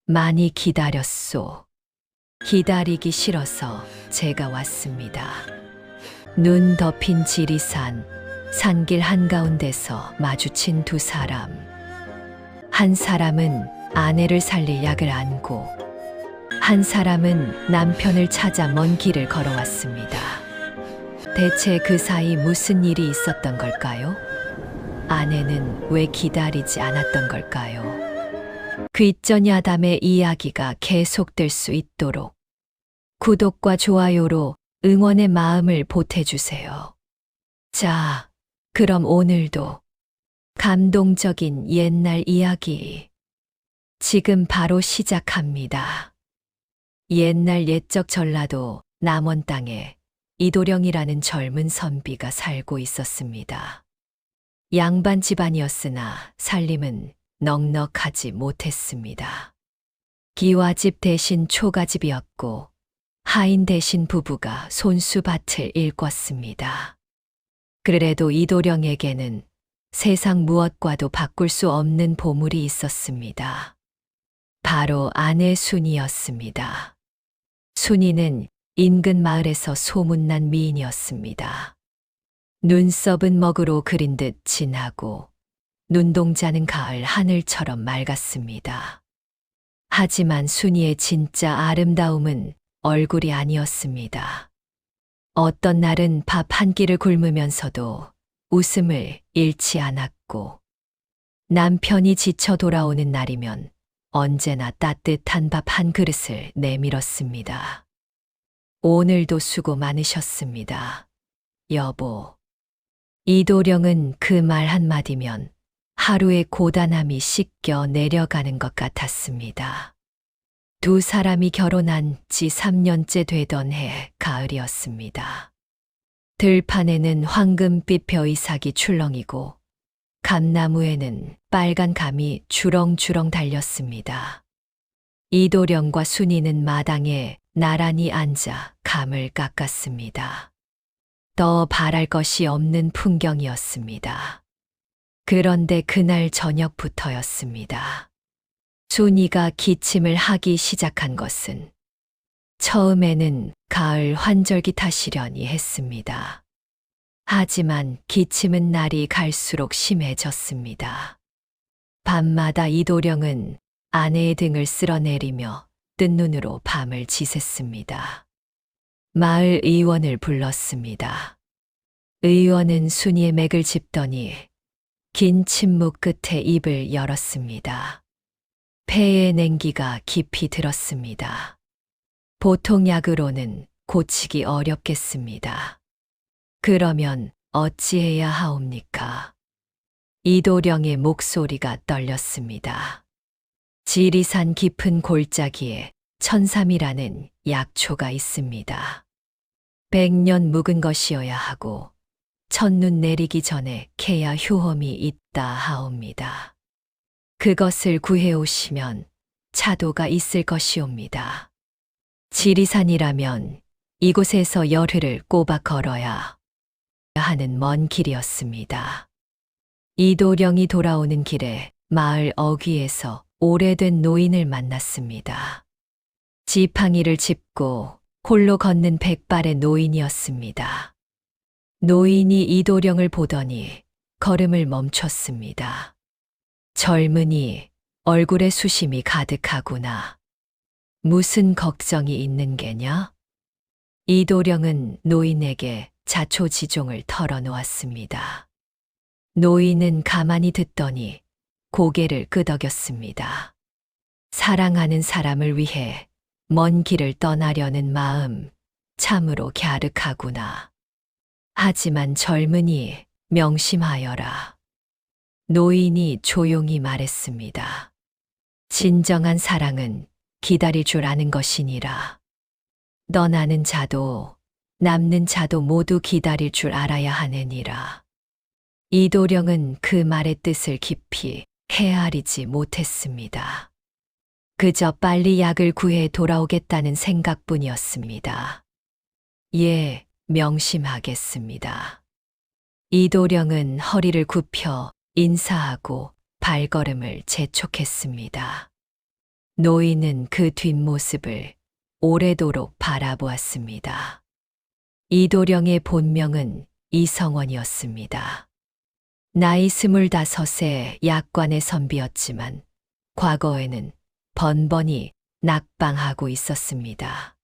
많이 기다렸소. 기다리기 싫어서 제가 왔습니다. 눈 덮인 지리산, 산길 한가운데서 마주친 두 사람. 한 사람은 아내를 살릴 약을 안고, 한 사람은 남편을 찾아 먼 길을 걸어왔습니다. 대체 그 사이 무슨 일이 있었던 걸까요? 아내는 왜 기다리지 않았던 걸까요? 귓전 야담의 이야기가 계속될 수 있도록 구독과 좋아요로 응원의 마음을 보태주세요. 자, 그럼 오늘도 감동적인 옛날 이야기 지금 바로 시작합니다. 옛날 옛적 전라도 남원 땅에 이도령이라는 젊은 선비가 살고 있었습니다. 양반 집안이었으나 살림은 넉넉하지 못했습니다. 기와집 대신 초가집이었고 하인 대신 부부가 손수밭을 일궜습니다. 그래도 이도령에게는 세상 무엇과도 바꿀 수 없는 보물이 있었습니다. 바로 아내 순이였습니다. 순이는 인근 마을에서 소문난 미인이었습니다. 눈썹은 먹으로 그린 듯 진하고 눈동자는 가을 하늘처럼 맑았습니다. 하지만 순이의 진짜 아름다움은 얼굴이 아니었습니다. 어떤 날은 밥 한 끼를 굶으면서도 웃음을 잃지 않았고, 남편이 지쳐 돌아오는 날이면 언제나 따뜻한 밥 한 그릇을 내밀었습니다. 오늘도 수고 많으셨습니다, 여보. 이도령은 그 말 한마디면 하루의 고단함이 씻겨 내려가는 것 같았습니다. 두 사람이 결혼한 지 3년째 되던 해 가을이었습니다. 들판에는 황금빛 벼이삭이 출렁이고 감나무에는 빨간 감이 주렁주렁 달렸습니다. 이도령과 순이는 마당에 나란히 앉아 감을 깎았습니다. 더 바랄 것이 없는 풍경이었습니다. 그런데 그날 저녁부터였습니다. 순이가 기침을 하기 시작한 것은 처음에는 가을 환절기 탓이려니 했습니다. 하지만 기침은 날이 갈수록 심해졌습니다. 밤마다 이도령은 아내의 등을 쓸어내리며 뜬 눈으로 밤을 지샜습니다. 마을 의원을 불렀습니다. 의원은 순이의 맥을 짚더니 긴 침묵 끝에 입을 열었습니다. 폐에 냉기가 깊이 들었습니다. 보통 약으로는 고치기 어렵겠습니다. 그러면 어찌해야 하옵니까? 이도령의 목소리가 떨렸습니다. 지리산 깊은 골짜기에 천삼이라는 약초가 있습니다. 100년 묵은 것이어야 하고 첫눈 내리기 전에 캐야 효험이 있다 하옵니다. 그것을 구해오시면 차도가 있을 것이옵니다. 지리산이라면 이곳에서 열흘을 꼬박 걸어야 하는 먼 길이었습니다. 이도령이 돌아오는 길에 마을 어귀에서 오래된 노인을 만났습니다. 지팡이를 짚고 홀로 걷는 백발의 노인이었습니다. 노인이 이도령을 보더니 걸음을 멈췄습니다. 젊은이, 얼굴에 수심이 가득하구나. 무슨 걱정이 있는 게냐? 이도령은 노인에게 자초지종을 털어놓았습니다. 노인은 가만히 듣더니 고개를 끄덕였습니다. 사랑하는 사람을 위해 먼 길을 떠나려는 마음, 참으로 갸륵하구나. 하지만 젊은이, 명심하여라. 노인이 조용히 말했습니다. 진정한 사랑은 기다릴 줄 아는 것이니라. 떠나는 자도 남는 자도 모두 기다릴 줄 알아야 하느니라. 이도령은 그 말의 뜻을 깊이 헤아리지 못했습니다. 그저 빨리 약을 구해 돌아오겠다는 생각뿐이었습니다. 예, 명심하겠습니다. 이도령은 허리를 굽혀 인사하고 발걸음을 재촉했습니다. 노인은 그 뒷모습을 오래도록 바라보았습니다. 이도령의 본명은 이성원이었습니다. 나이 25세 약관의 선비였지만 과거에는 번번이 낙방하고 있었습니다.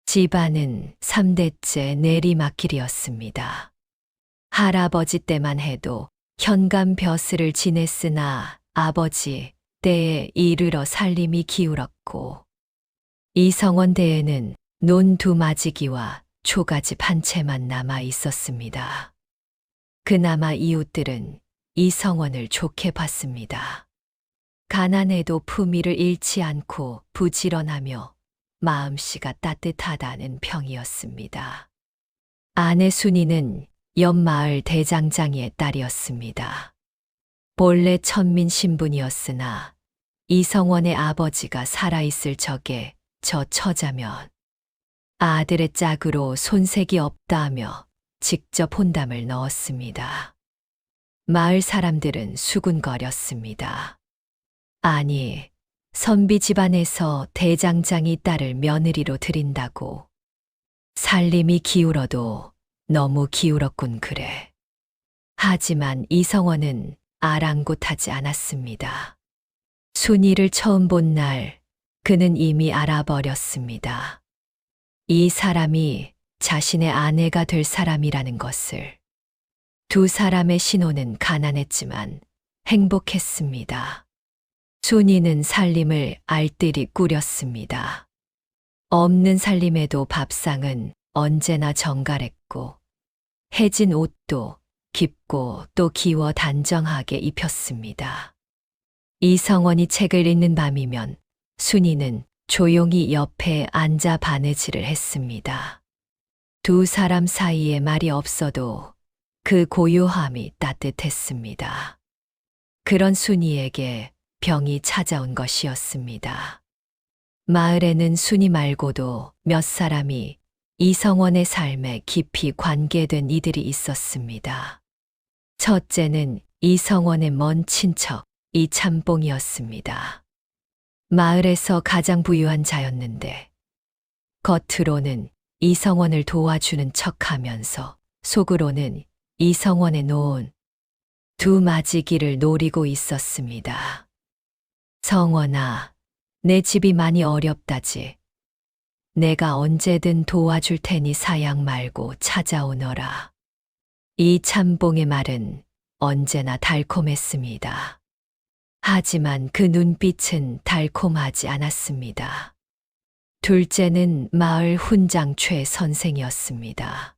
집안은 3대째 내리막길이었습니다. 할아버지 때만 해도 현감 벼슬을 지냈으나 아버지 때에 이르러 살림이 기울었고 이성원 대에는 논 2마지기와 초가집 한 채만 남아 있었습니다. 그나마 이웃들은 이성원을 좋게 봤습니다. 가난해도 품위를 잃지 않고 부지런하며 마음씨가 따뜻하다는 평이었습니다. 아내 순이는 옆마을 대장장이의 딸이었습니다. 본래 천민 신분이었으나 이성원의 아버지가 살아있을 적에 저 처자면 아들의 짝으로 손색이 없다 하며 직접 혼담을 넣었습니다. 마을 사람들은 수군거렸습니다. 아니, 선비 집안에서 대장장이 딸을 며느리로 들인다고. 살림이 기울어도 너무 기울었군 그래. 하지만 이성원은 아랑곳하지 않았습니다. 순이를 처음 본 날 그는 이미 알아버렸습니다. 이 사람이 자신의 아내가 될 사람이라는 것을. 두 사람의 신혼은 가난했지만 행복했습니다. 순이는 살림을 알뜰히 꾸렸습니다. 없는 살림에도 밥상은 언제나 정갈했고 해진 옷도 깊고 또 기워 단정하게 입혔습니다. 이성원이 책을 읽는 밤이면 순이는 조용히 옆에 앉아 바느질을 했습니다. 두 사람 사이에 말이 없어도 그 고요함이 따뜻했습니다. 그런 순이에게 병이 찾아온 것이었습니다. 마을에는 순이 말고도 몇 사람이 이성원의 삶에 깊이 관계된 이들이 있었습니다. 첫째는 이성원의 먼 친척 이참봉이었습니다. 마을에서 가장 부유한 자였는데 겉으로는 이성원을 도와주는 척하면서 속으로는 이성원의 놓은 2마지기를 노리고 있었습니다. 성원아, 내 집이 많이 어렵다지. 내가 언제든 도와줄 테니 사양 말고 찾아오너라. 이참봉의 말은 언제나 달콤했습니다. 하지만 그 눈빛은 달콤하지 않았습니다. 둘째는 마을 훈장 최 선생이었습니다.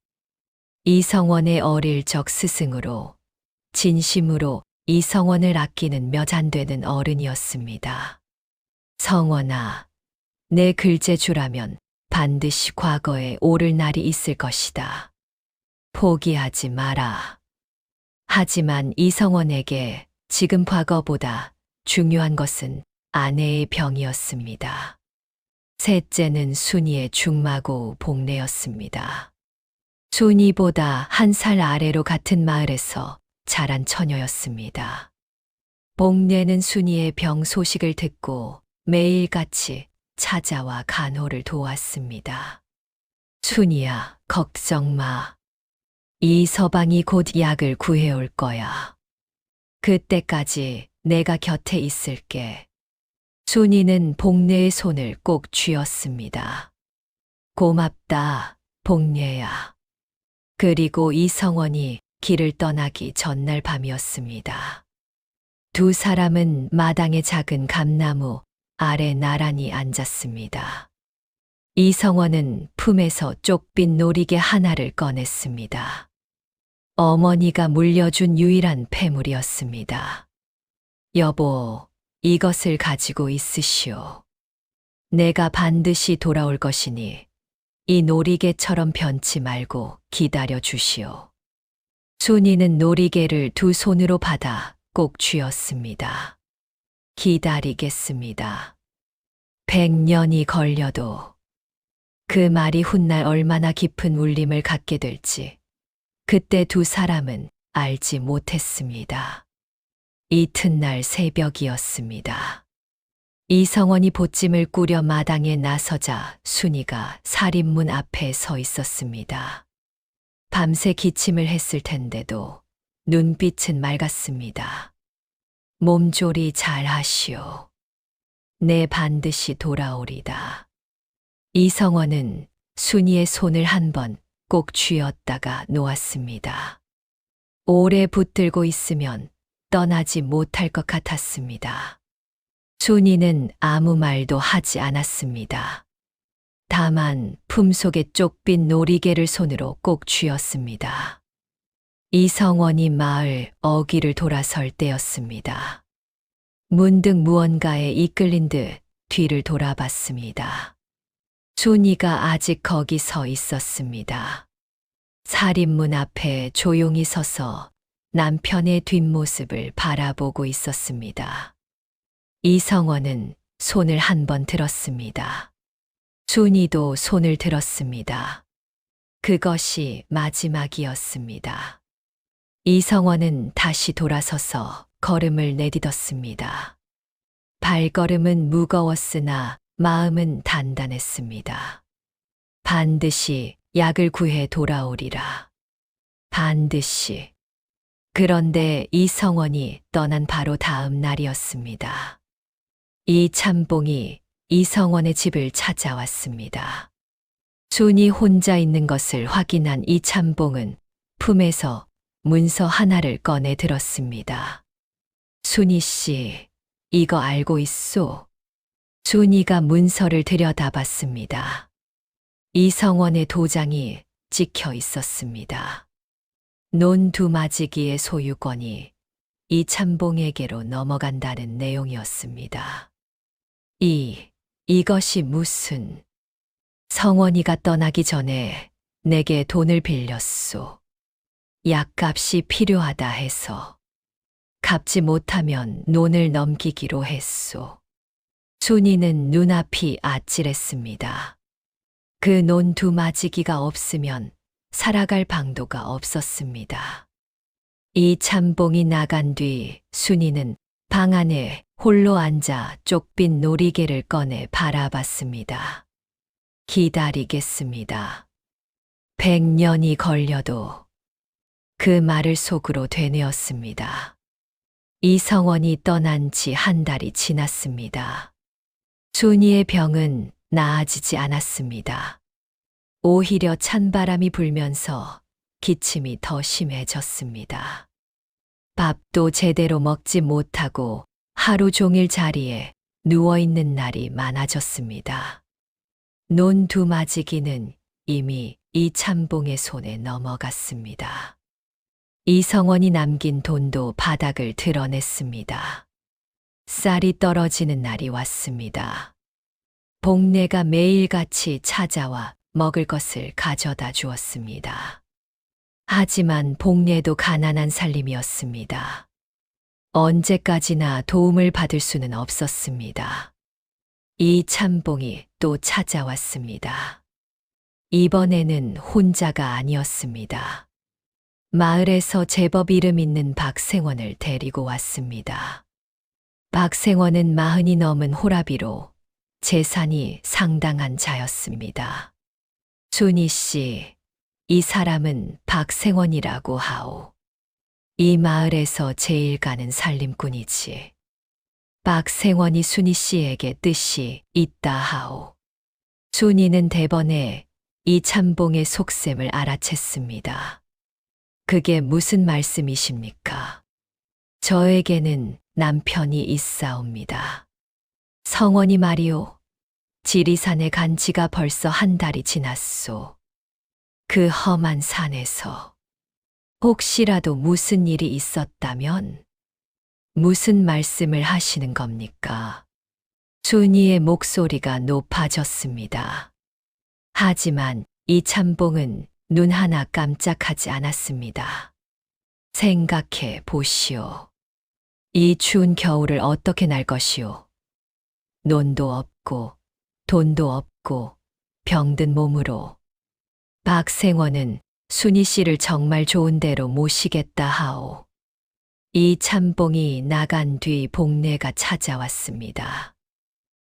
이성원의 어릴 적 스승으로 진심으로 이성원을 아끼는 몇 안 되는 어른이었습니다. 성원아, 내 글재주라면 반드시 과거에 오를 날이 있을 것이다. 포기하지 마라. 하지만 이성원에게 지금 과거보다 중요한 것은 아내의 병이었습니다. 셋째는 순이의 중마고 복례였습니다. 순이보다 1살 아래로 같은 마을에서 자란 처녀였습니다. 복례는 순이의 병 소식을 듣고 매일같이 찾아와 간호를 도왔습니다. 순이야, 걱정 마. 이 서방이 곧 약을 구해올 거야. 그때까지 내가 곁에 있을게. 순이는 복례의 손을 꼭 쥐었습니다. 고맙다, 복례야. 그리고 이성원이 길을 떠나기 전날 밤이었습니다. 두 사람은 마당의 작은 감나무 아래 나란히 앉았습니다. 이성원은 품에서 쪽빛 놀이개 하나를 꺼냈습니다. 어머니가 물려준 유일한 폐물이었습니다. 여보, 이것을 가지고 있으시오. 내가 반드시 돌아올 것이니 이 놀이개처럼 변치 말고 기다려 주시오. 순이는 놀이개를 두 손으로 받아 꼭 쥐었습니다. 기다리겠습니다. 100년이 걸려도. 그 말이 훗날 얼마나 깊은 울림을 갖게 될지 그때 두 사람은 알지 못했습니다. 이튿날 새벽이었습니다. 이성원이 보찜을 꾸려 마당에 나서자 순이가 살인문 앞에 서 있었습니다. 밤새 기침을 했을 텐데도 눈빛은 맑았습니다. 몸조리 잘 하시오. 내 반드시 돌아오리다. 이성원은 순이의 손을 한 번 꼭 쥐었다가 놓았습니다. 오래 붙들고 있으면 떠나지 못할 것 같았습니다. 순이는 아무 말도 하지 않았습니다. 다만 품속에 쪽빈 놀이개를 손으로 꼭 쥐었습니다. 이성원이 마을 어귀를 돌아설 때였습니다. 문득 무언가에 이끌린 듯 뒤를 돌아봤습니다. 순이가 아직 거기 서 있었습니다. 살인문 앞에 조용히 서서 남편의 뒷모습을 바라보고 있었습니다. 이성원은 손을 한 번 들었습니다. 순이도 손을 들었습니다. 그것이 마지막이었습니다. 이성원은 다시 돌아서서 걸음을 내딛었습니다. 발걸음은 무거웠으나 마음은 단단했습니다. 반드시 약을 구해 돌아오리라. 반드시. 그런데 이성원이 떠난 바로 다음 날이었습니다. 이 참봉이 이성원의 집을 찾아왔습니다. 순이 혼자 있는 것을 확인한 이 참봉은 품에서 문서 하나를 꺼내 들었습니다. 순이 씨, 이거 알고 있소? 순이가 문서를 들여다봤습니다. 이성원의 도장이 찍혀 있었습니다. 논두마지기의 소유권이 이 참봉에게로 넘어간다는 내용이었습니다. 이것이 무슨... 성원이가 떠나기 전에 내게 돈을 빌렸소. 약값이 필요하다 해서 갚지 못하면 논을 넘기기로 했소. 순이는 눈앞이 아찔했습니다. 그 논두마지기가 없으면 살아갈 방도가 없었습니다. 이 참봉이 나간 뒤 순이는 방 안에 홀로 앉아 쪽빈 놀이개를 꺼내 바라봤습니다. 기다리겠습니다. 100년이 걸려도. 그 말을 속으로 되뇌었습니다. 이성원이 떠난 지 한 달이 지났습니다. 순이의 병은 나아지지 않았습니다. 오히려 찬바람이 불면서 기침이 더 심해졌습니다. 밥도 제대로 먹지 못하고 하루 종일 자리에 누워있는 날이 많아졌습니다. 논두마지기는 이미 이 참봉의 손에 넘어갔습니다. 이성원이 남긴 돈도 바닥을 드러냈습니다. 쌀이 떨어지는 날이 왔습니다. 복내가 매일같이 찾아와 먹을 것을 가져다 주었습니다. 하지만 복내도 가난한 살림이었습니다. 언제까지나 도움을 받을 수는 없었습니다. 이 참봉이 또 찾아왔습니다. 이번에는 혼자가 아니었습니다. 마을에서 제법 이름 있는 박생원을 데리고 왔습니다. 박생원은 40이 넘은 호라비로 재산이 상당한 자였습니다. 순이 씨, 이 사람은 박생원이라고 하오. 이 마을에서 제일 가는 살림꾼이지. 박생원이 순이 씨에게 뜻이 있다 하오. 순이는 대번에 이 참봉의 속셈을 알아챘습니다. 그게 무슨 말씀이십니까? 저에게는 남편이 있사옵니다. 성원이 말이오. 지리산에 간 지가 벌써 한 달이 지났소. 그 험한 산에서 혹시라도 무슨 일이 있었다면 무슨 말씀을 하시는 겁니까? 순이의 목소리가 높아졌습니다. 하지만 이 참봉은 눈 하나 깜짝하지 않았습니다. 생각해 보시오. 이 추운 겨울을 어떻게 날 것이오. 논도 없고 돈도 없고 병든 몸으로. 박생원은 순이 씨를 정말 좋은 데로 모시겠다 하오. 이 참봉이 나간 뒤 복내가 찾아왔습니다.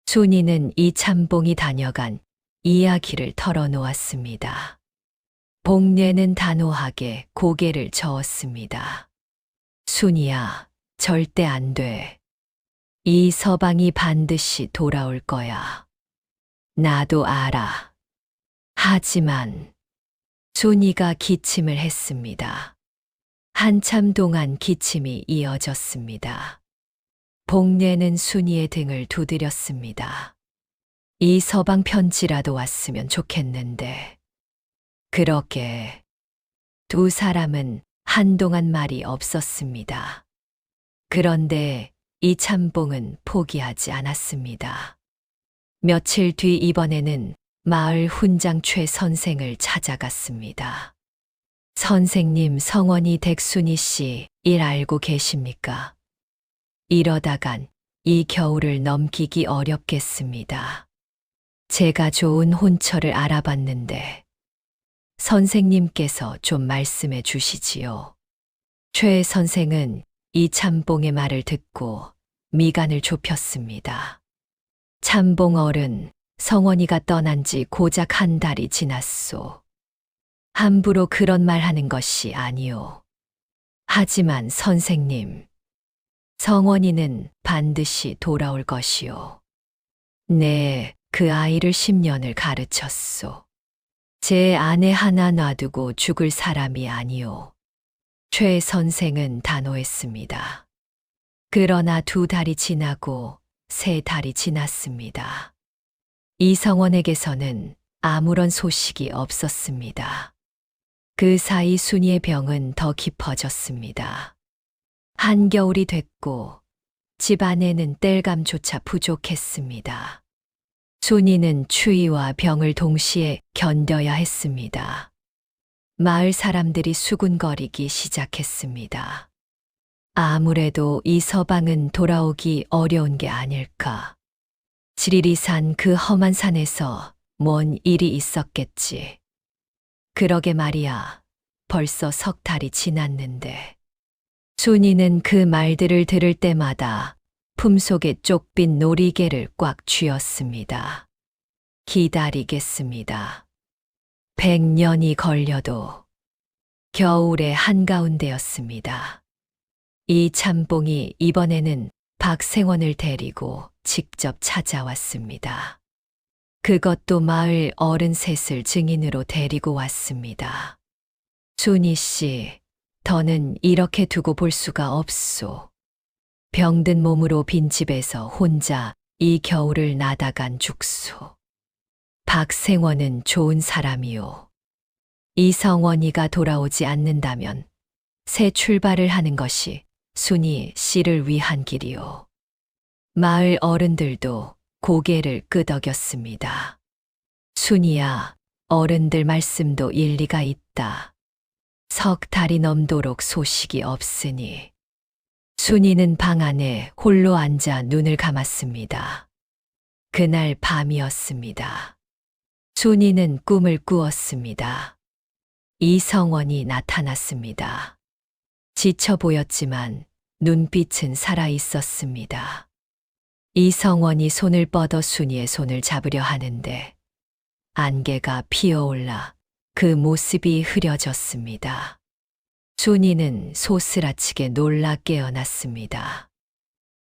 순이는 이참봉이 다녀간 이야기를 털어놓았습니다. 복례는 단호하게 고개를 저었습니다. 순이야, 절대 안 돼. 이 서방이 반드시 돌아올 거야. 나도 알아. 하지만 순이가 기침을 했습니다. 한참 동안 기침이 이어졌습니다. 복례는 순이의 등을 두드렸습니다. 이 서방 편지라도 왔으면 좋겠는데. 그렇게 두 사람은 한동안 말이 없었습니다. 그런데 이참봉은 포기하지 않았습니다. 며칠 뒤 이번에는 마을 훈장 최 선생을 찾아갔습니다. 선생님, 성원이 댁순이 씨 일 알고 계십니까? 이러다간 이 겨울을 넘기기 어렵겠습니다. 제가 좋은 혼처를 알아봤는데 선생님께서 좀 말씀해 주시지요. 최 선생은 이참봉의 말을 듣고 미간을 좁혔습니다. 참봉 어른, 성원이가 떠난 지 고작 한 달이 지났소. 함부로 그런 말 하는 것이 아니오. 하지만 선생님, 성원이는 반드시 돌아올 것이오. 네, 그 아이를 10년을 가르쳤소. 제 아내 하나 놔두고 죽을 사람이 아니오. 최 선생은 단호했습니다. 그러나 2달이 지나고 3달이 지났습니다. 이성원에게서는 아무런 소식이 없었습니다. 그 사이 순이의 병은 더 깊어졌습니다. 한겨울이 됐고 집 안에는 땔감조차 부족했습니다. 순이는 추위와 병을 동시에 견뎌야 했습니다. 마을 사람들이 수군거리기 시작했습니다. 아무래도 이 서방은 돌아오기 어려운 게 아닐까. 지리산 그 험한 산에서 뭔 일이 있었겠지. 그러게 말이야. 벌써 3달이 지났는데. 순이는 그 말들을 들을 때마다 품속에 쪽빈 놀이개를 꽉 쥐었습니다. 기다리겠습니다. 100년이 걸려도 겨울의 한가운데였습니다. 이참봉이 이번에는 박생원을 데리고 직접 찾아왔습니다. 그것도 마을 어른 셋을 증인으로 데리고 왔습니다. 순이 씨, 더는 이렇게 두고 볼 수가 없소. 병든 몸으로 빈집에서 혼자 이 겨울을 나다간 죽소. 박생원은 좋은 사람이오. 이성원이가 돌아오지 않는다면 새 출발을 하는 것이 순이 씨를 위한 길이오. 마을 어른들도 고개를 끄덕였습니다. 순이야, 어른들 말씀도 일리가 있다. 3달이 넘도록 소식이 없으니. 순이는 방 안에 홀로 앉아 눈을 감았습니다. 그날 밤이었습니다. 순이는 꿈을 꾸었습니다. 이성원이 나타났습니다. 지쳐 보였지만 눈빛은 살아 있었습니다. 이성원이 손을 뻗어 순이의 손을 잡으려 하는데 안개가 피어올라 그 모습이 흐려졌습니다. 순이는 소스라치게 놀라 깨어났습니다.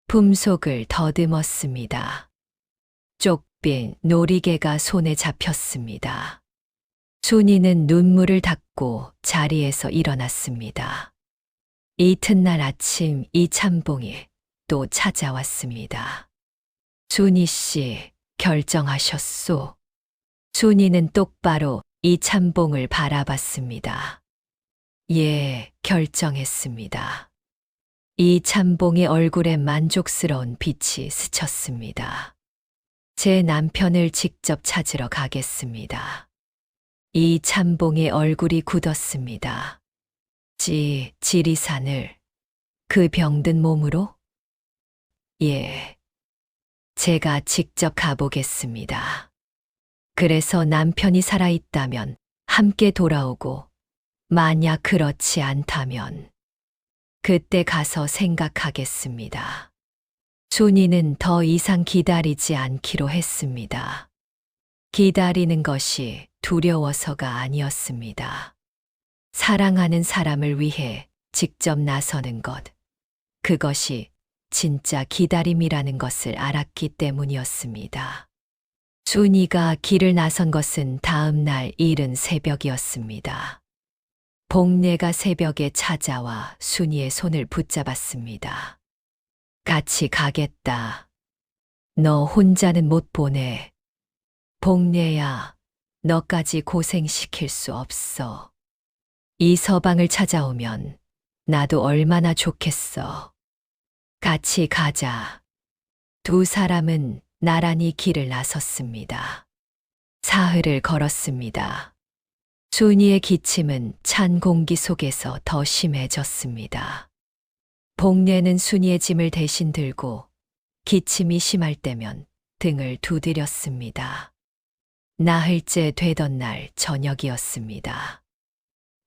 품속을 더듬었습니다. 쪽빈 놀이개가 손에 잡혔습니다. 순이는 눈물을 닦고 자리에서 일어났습니다. 이튿날 아침 이참봉이 또 찾아왔습니다. 순이 씨, 결정하셨소? 순이는 똑바로 이참봉을 바라봤습니다. 예, 결정했습니다. 이참봉의 얼굴에 만족스러운 빛이 스쳤습니다. 제 남편을 직접 찾으러 가겠습니다. 이참봉의 얼굴이 굳었습니다. 지리산을 그 병든 몸으로? 예, 제가 직접 가보겠습니다. 그래서 남편이 살아있다면 함께 돌아오고 만약 그렇지 않다면 그때 가서 생각하겠습니다. 순이는 더 이상 기다리지 않기로 했습니다. 기다리는 것이 두려워서가 아니었습니다. 사랑하는 사람을 위해 직접 나서는 것, 그것이 진짜 기다림이라는 것을 알았기 때문이었습니다. 순이가 길을 나선 것은 다음 날 이른 새벽이었습니다. 복례가 새벽에 찾아와 순이의 손을 붙잡았습니다. 같이 가겠다. 너 혼자는 못 보내. 복례야, 너까지 고생시킬 수 없어. 이 서방을 찾아오면 나도 얼마나 좋겠어. 같이 가자. 두 사람은 나란히 길을 나섰습니다. 사흘을 걸었습니다. 순이의 기침은 찬 공기 속에서 더 심해졌습니다. 복례는 순이의 짐을 대신 들고 기침이 심할 때면 등을 두드렸습니다. 나흘째 되던 날 저녁이었습니다.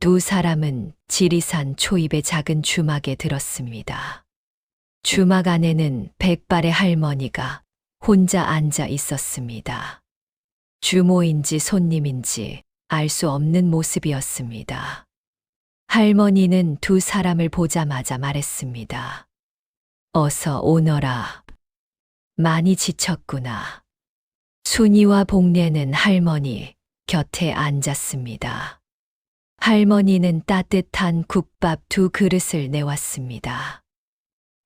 두 사람은 지리산 초입의 작은 주막에 들었습니다. 주막 안에는 백발의 할머니가 혼자 앉아 있었습니다. 주모인지 손님인지 알 수 없는 모습이었습니다. 할머니는 두 사람을 보자마자 말했습니다. 어서 오너라. 많이 지쳤구나. 순이와 복례는 할머니 곁에 앉았습니다. 할머니는 따뜻한 국밥 두 그릇을 내왔습니다.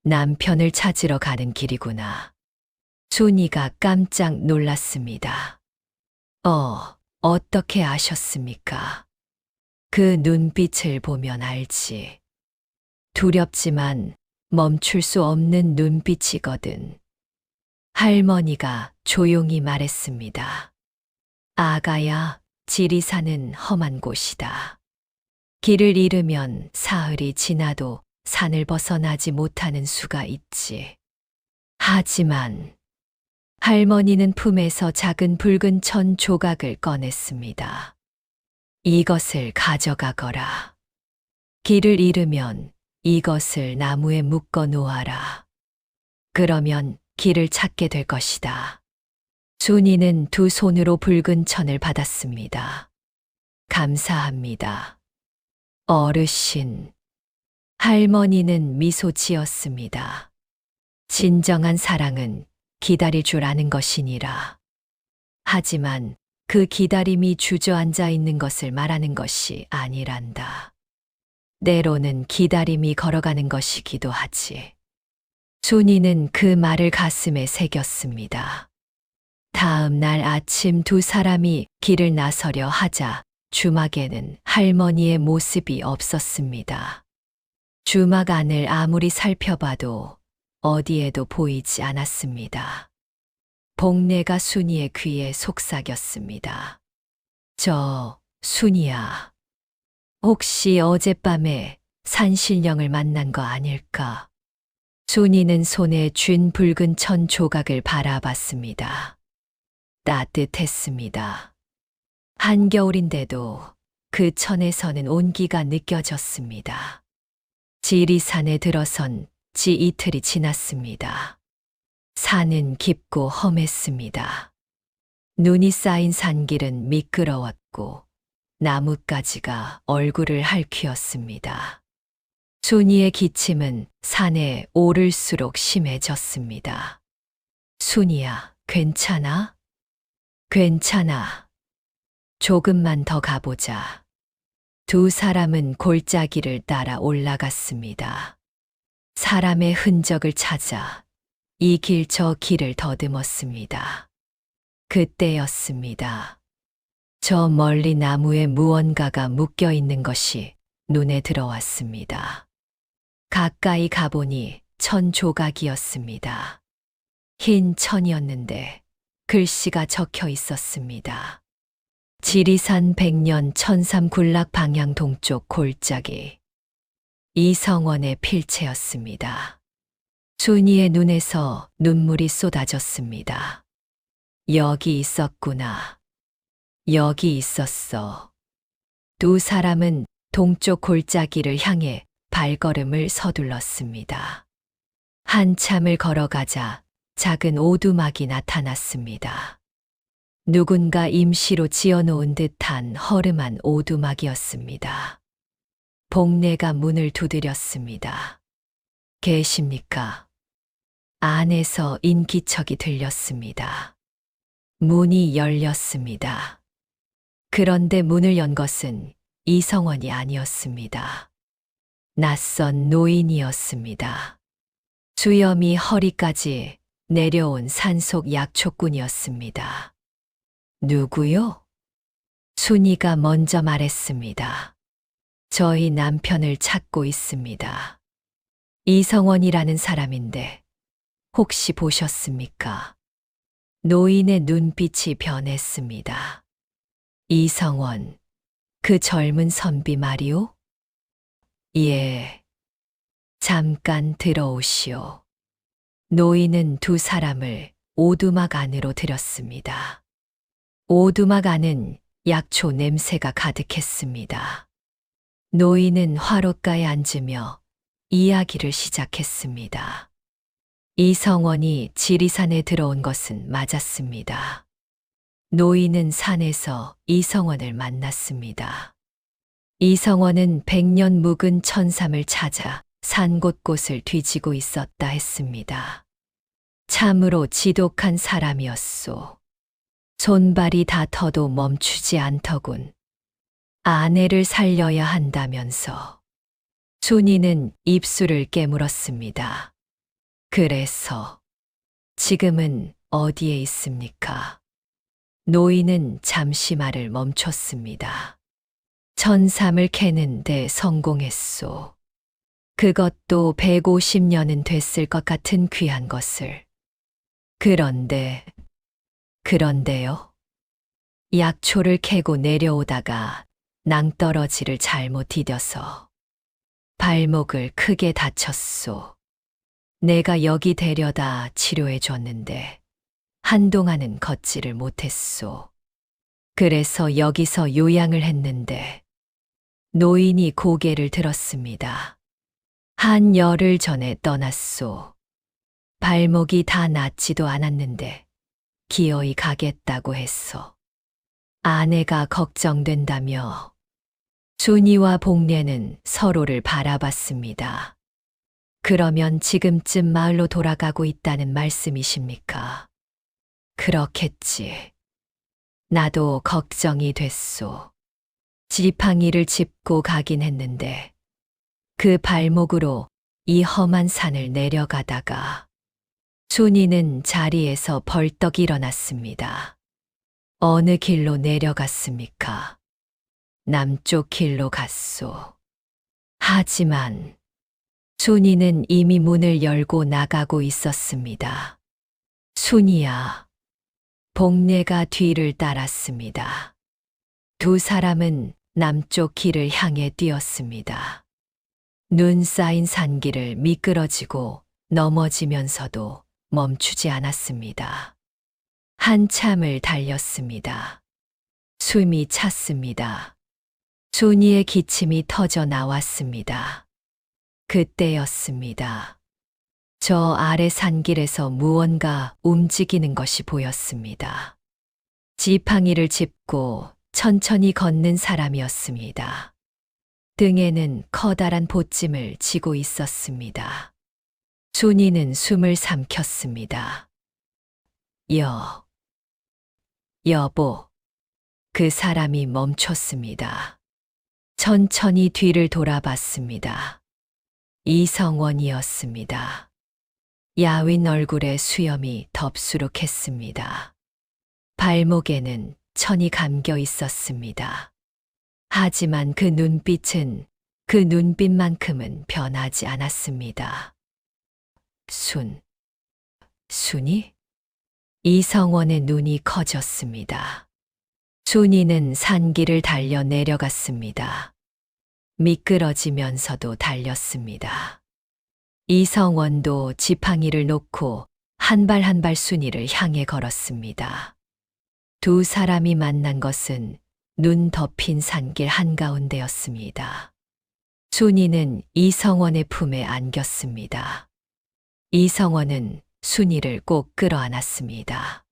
남편을 찾으러 가는 길이구나. 순이가 깜짝 놀랐습니다. 어떻게 아셨습니까? 그 눈빛을 보면 알지. 두렵지만 멈출 수 없는 눈빛이거든. 할머니가 조용히 말했습니다. 아가야, 지리산은 험한 곳이다. 길을 잃으면 사흘이 지나도 산을 벗어나지 못하는 수가 있지. 하지만 할머니는 품에서 작은 붉은 천 조각을 꺼냈습니다. 이것을 가져가거라. 길을 잃으면 이것을 나무에 묶어 놓아라. 그러면 길을 찾게 될 것이다. 순이는 두 손으로 붉은 천을 받았습니다. 감사합니다. 어르신. 할머니는 미소 지었습니다. 진정한 사랑은 기다릴 줄 아는 것이니라. 하지만 그 기다림이 주저앉아 있는 것을 말하는 것이 아니란다. 때로는 기다림이 걸어가는 것이기도 하지. 순이는 그 말을 가슴에 새겼습니다. 다음 날 아침 두 사람이 길을 나서려 하자 주막에는 할머니의 모습이 없었습니다. 주막 안을 아무리 살펴봐도 어디에도 보이지 않았습니다. 복례가 순이의 귀에 속삭였습니다. 순이야. 혹시 어젯밤에 산신령을 만난 거 아닐까? 순이는 손에 쥔 붉은 천 조각을 바라봤습니다. 따뜻했습니다. 한겨울인데도 그 천에서는 온기가 느껴졌습니다. 지리산에 들어선 지 이틀이 지났습니다. 산은 깊고 험했습니다. 눈이 쌓인 산길은 미끄러웠고 나뭇가지가 얼굴을 핥히었습니다. 순이의 기침은 산에 오를수록 심해졌습니다. 순이야, 괜찮아? 괜찮아. 조금만 더 가보자. 두 사람은 골짜기를 따라 올라갔습니다. 사람의 흔적을 찾아 이 길 저 길을 더듬었습니다. 그때였습니다. 저 멀리 나무에 무언가가 묶여 있는 것이 눈에 들어왔습니다. 가까이 가보니 천 조각이었습니다. 흰 천이었는데 글씨가 적혀 있었습니다. 지리산 백년 천삼 군락 방향 동쪽 골짜기. 이성원의 필체였습니다. 순이의 눈에서 눈물이 쏟아졌습니다. 여기 있었구나. 여기 있었어. 두 사람은 동쪽 골짜기를 향해 발걸음을 서둘렀습니다. 한참을 걸어가자 작은 오두막이 나타났습니다. 누군가 임시로 지어놓은 듯한 허름한 오두막이었습니다. 복내가 문을 두드렸습니다. 계십니까? 안에서 인기척이 들렸습니다. 문이 열렸습니다. 그런데 문을 연 것은 이성원이 아니었습니다. 낯선 노인이었습니다. 수염이 허리까지 내려온 산속 약초꾼이었습니다. 누구요? 순이가 먼저 말했습니다. 저희 남편을 찾고 있습니다. 이성원이라는 사람인데 혹시 보셨습니까? 노인의 눈빛이 변했습니다. 이성원, 그 젊은 선비 말이오? 예. 잠깐 들어오시오. 노인은 두 사람을 오두막 안으로 들였습니다. 오두막 안은 약초 냄새가 가득했습니다. 노인은 화롯가에 앉으며 이야기를 시작했습니다. 이성원이 지리산에 들어온 것은 맞았습니다. 노인은 산에서 이성원을 만났습니다. 이성원은 100년 묵은 천삼을 찾아 산 곳곳을 뒤지고 있었다 했습니다. 참으로 지독한 사람이었소. 손발이 다 터도 멈추지 않더군. 아내를 살려야 한다면서. 순이는 입술을 깨물었습니다. 그래서 지금은 어디에 있습니까? 노인은 잠시 말을 멈췄습니다. 천삼을 캐는데 성공했소. 그것도 150년은 됐을 것 같은 귀한 것을. 그런데요? 약초를 캐고 내려오다가 낭떠러지를 잘못 디뎌서 발목을 크게 다쳤소. 내가 여기 데려다 치료해 줬는데 한동안은 걷지를 못했소. 그래서 여기서 요양을 했는데 노인이 고개를 들었습니다. 한 열흘 전에 떠났소. 발목이 다 낫지도 않았는데 기어이 가겠다고 했소. 아내가 걱정된다며. 순이와 복례는 서로를 바라봤습니다. 그러면 지금쯤 마을로 돌아가고 있다는 말씀이십니까? 그렇겠지. 나도 걱정이 됐소. 지팡이를 짚고 가긴 했는데 그 발목으로 이 험한 산을 내려가다가 순이는 자리에서 벌떡 일어났습니다. 어느 길로 내려갔습니까? 남쪽 길로 갔소. 하지만 순이는 이미 문을 열고 나가고 있었습니다. 순이야. 복례가 뒤를 따랐습니다. 두 사람은 남쪽 길을 향해 뛰었습니다. 눈 쌓인 산길을 미끄러지고 넘어지면서도 멈추지 않았습니다. 한참을 달렸습니다. 숨이 찼습니다. 순이의 기침이 터져 나왔습니다. 그때였습니다. 저 아래 산길에서 무언가 움직이는 것이 보였습니다. 지팡이를 짚고 천천히 걷는 사람이었습니다. 등에는 커다란 보찜을 지고 있었습니다. 순이는 숨을 삼켰습니다. 여보. 그 사람이 멈췄습니다. 천천히 뒤를 돌아봤습니다. 이성원이었습니다. 야윈 얼굴에 수염이 덥수룩했습니다. 발목에는 천이 감겨 있었습니다. 하지만 그 눈빛은 그 눈빛만큼은 변하지 않았습니다. 순이? 이성원의 눈이 커졌습니다. 순이는 산길을 달려 내려갔습니다. 미끄러지면서도 달렸습니다. 이성원도 지팡이를 놓고 한 발 한 발 순이를 향해 걸었습니다. 두 사람이 만난 것은 눈 덮인 산길 한가운데였습니다. 순이는 이성원의 품에 안겼습니다. 이성원은 순이를 꼭 끌어안았습니다.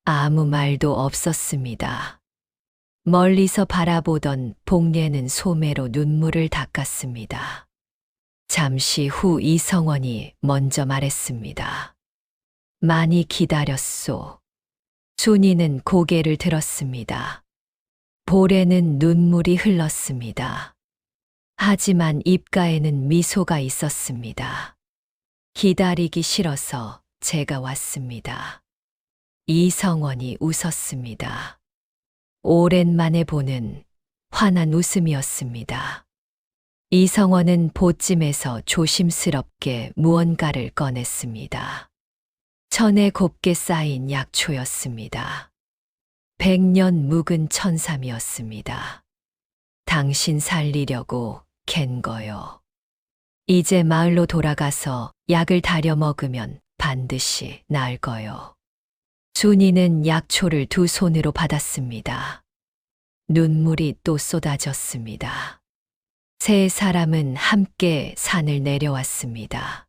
아무 말도 없었습니다. 멀리서 바라보던 복례는 소매로 눈물을 닦았습니다. 잠시 후 이성원이 먼저 말했습니다. 많이 기다렸소. 순이는 고개를 들었습니다. 볼에는 눈물이 흘렀습니다. 하지만 입가에는 미소가 있었습니다. 기다리기 싫어서 제가 왔습니다. 이성원이 웃었습니다. 오랜만에 보는 환한 웃음이었습니다. 이성원은 보찜에서 조심스럽게 무언가를 꺼냈습니다. 천에 곱게 쌓인 약초였습니다. 100년 묵은 천삼이었습니다. 당신 살리려고 캔 거요. 이제 마을로 돌아가서 약을 다려 먹으면 반드시 나을 거요. 순이는 약초를 두 손으로 받았습니다. 눈물이 또 쏟아졌습니다. 세 사람은 함께 산을 내려왔습니다.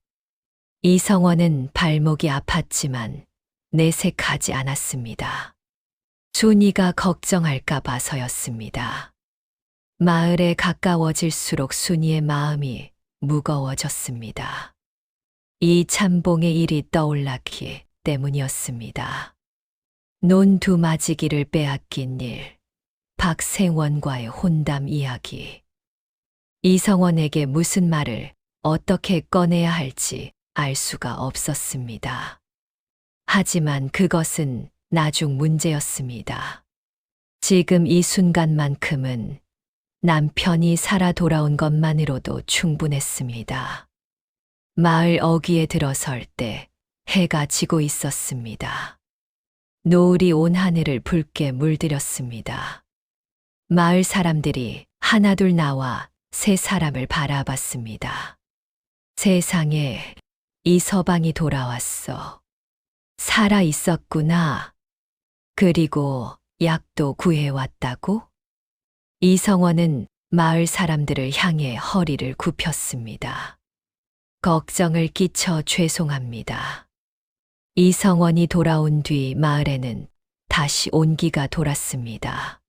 이성원은 발목이 아팠지만 내색하지 않았습니다. 순이가 걱정할까 봐서였습니다. 마을에 가까워질수록 순이의 마음이 무거워졌습니다. 이 참봉의 일이 떠올랐기 때문이었습니다. 논 두마지기를 빼앗긴 일, 박생원과의 혼담 이야기. 이성원에게 무슨 말을 어떻게 꺼내야 할지 알 수가 없었습니다. 하지만 그것은 나중 문제였습니다. 지금 이 순간만큼은 남편이 살아 돌아온 것만으로도 충분했습니다. 마을 어귀에 들어설 때 해가 지고 있었습니다. 노을이 온 하늘을 붉게 물들였습니다. 마을 사람들이 하나둘 나와 세 사람을 바라봤습니다. 세상에, 이 서방이 돌아왔어. 살아 있었구나. 그리고 약도 구해왔다고? 이성원은 마을 사람들을 향해 허리를 굽혔습니다. 걱정을 끼쳐 죄송합니다. 이성원이 돌아온 뒤 마을에는 다시 온기가 돌았습니다.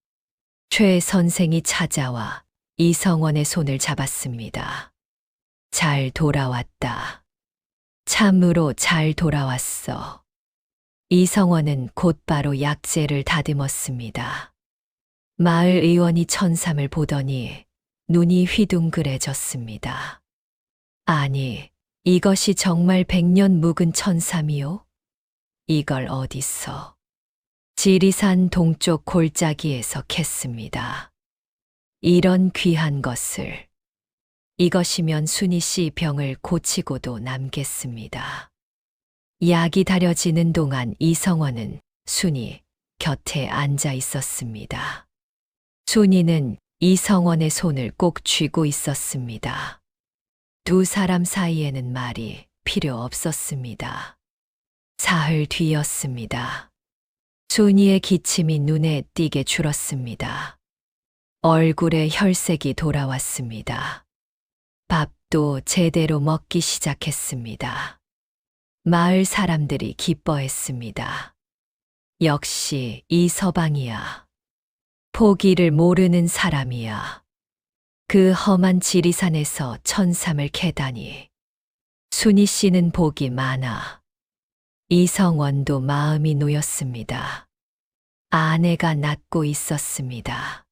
최 선생이 찾아와 이성원의 손을 잡았습니다. 잘 돌아왔다. 참으로 잘 돌아왔어. 이성원은 곧바로 약재를 다듬었습니다. 마을 의원이 천삼을 보더니 눈이 휘둥그레졌습니다. 아니, 이것이 정말 100년 묵은 천삼이요? 이걸 어디서? 지리산 동쪽 골짜기에서 캤습니다. 이런 귀한 것을. 이것이면 순이 씨 병을 고치고도 남겠습니다. 약이 다려지는 동안 이성원은 순이 곁에 앉아 있었습니다. 순이는 이성원의 손을 꼭 쥐고 있었습니다. 두 사람 사이에는 말이 필요 없었습니다. 사흘 뒤였습니다. 순이의 기침이 눈에 띄게 줄었습니다. 얼굴에 혈색이 돌아왔습니다. 밥도 제대로 먹기 시작했습니다. 마을 사람들이 기뻐했습니다. 역시 이 서방이야. 포기를 모르는 사람이야. 그 험한 지리산에서 천삼을 캐다니. 순이 씨는 복이 많아. 이성원도 마음이 놓였습니다. 아내가 낳고 있었습니다.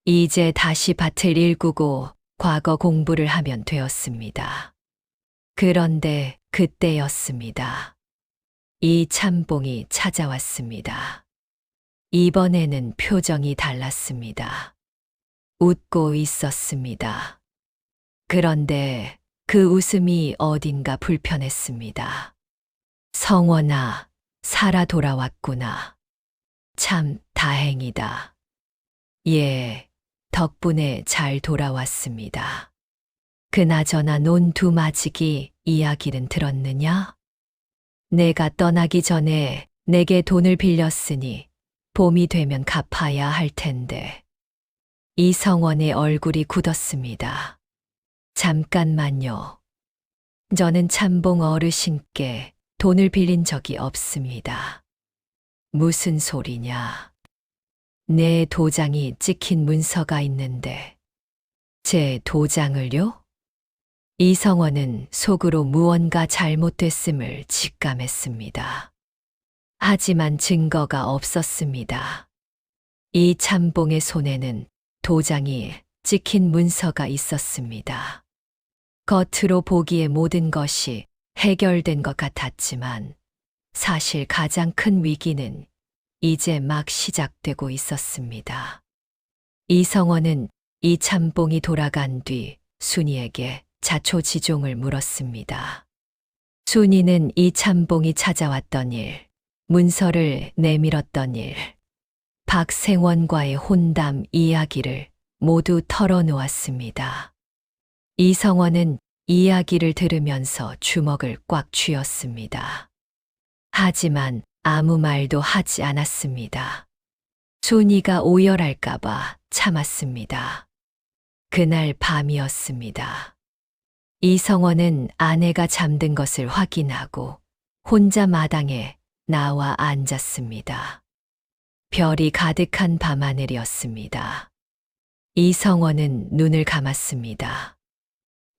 이제 다시 밭을 일구고 과거 공부를 하면 되었습니다. 그런데 그때였습니다. 이 참봉이 찾아왔습니다. 이번에는 표정이 달랐습니다. 웃고 있었습니다. 그런데 그 웃음이 어딘가 불편했습니다. 성원아, 살아 돌아왔구나. 참 다행이다. 예, 덕분에 잘 돌아왔습니다. 그나저나 논 두마지기 이야기는 들었느냐? 내가 떠나기 전에 내게 돈을 빌렸으니 봄이 되면 갚아야 할 텐데. 이성원의 얼굴이 굳었습니다. 잠깐만요. 저는 참봉 어르신께 돈을 빌린 적이 없습니다. 무슨 소리냐? 내 도장이 찍힌 문서가 있는데 제 도장을요? 이성원은 속으로 무언가 잘못됐음을 직감했습니다. 하지만 증거가 없었습니다. 이 참봉의 손에는 도장이 찍힌 문서가 있었습니다. 겉으로 보기에 모든 것이 해결된 것 같았지만 사실 가장 큰 위기는 이제 막 시작되고 있었습니다. 이성원은 이 참봉이 돌아간 뒤 순이에게 자초지종을 물었습니다. 순이는 이 참봉이 찾아왔던 일, 문서를 내밀었던 일, 박생원과의 혼담 이야기를 모두 털어놓았습니다. 이성원은 이야기를 들으면서 주먹을 꽉 쥐었습니다. 하지만 아무 말도 하지 않았습니다. 순이가 오열할까봐 참았습니다. 그날 밤이었습니다. 이성원은 아내가 잠든 것을 확인하고 혼자 마당에 나와 앉았습니다. 별이 가득한 밤하늘이었습니다. 이성원은 눈을 감았습니다.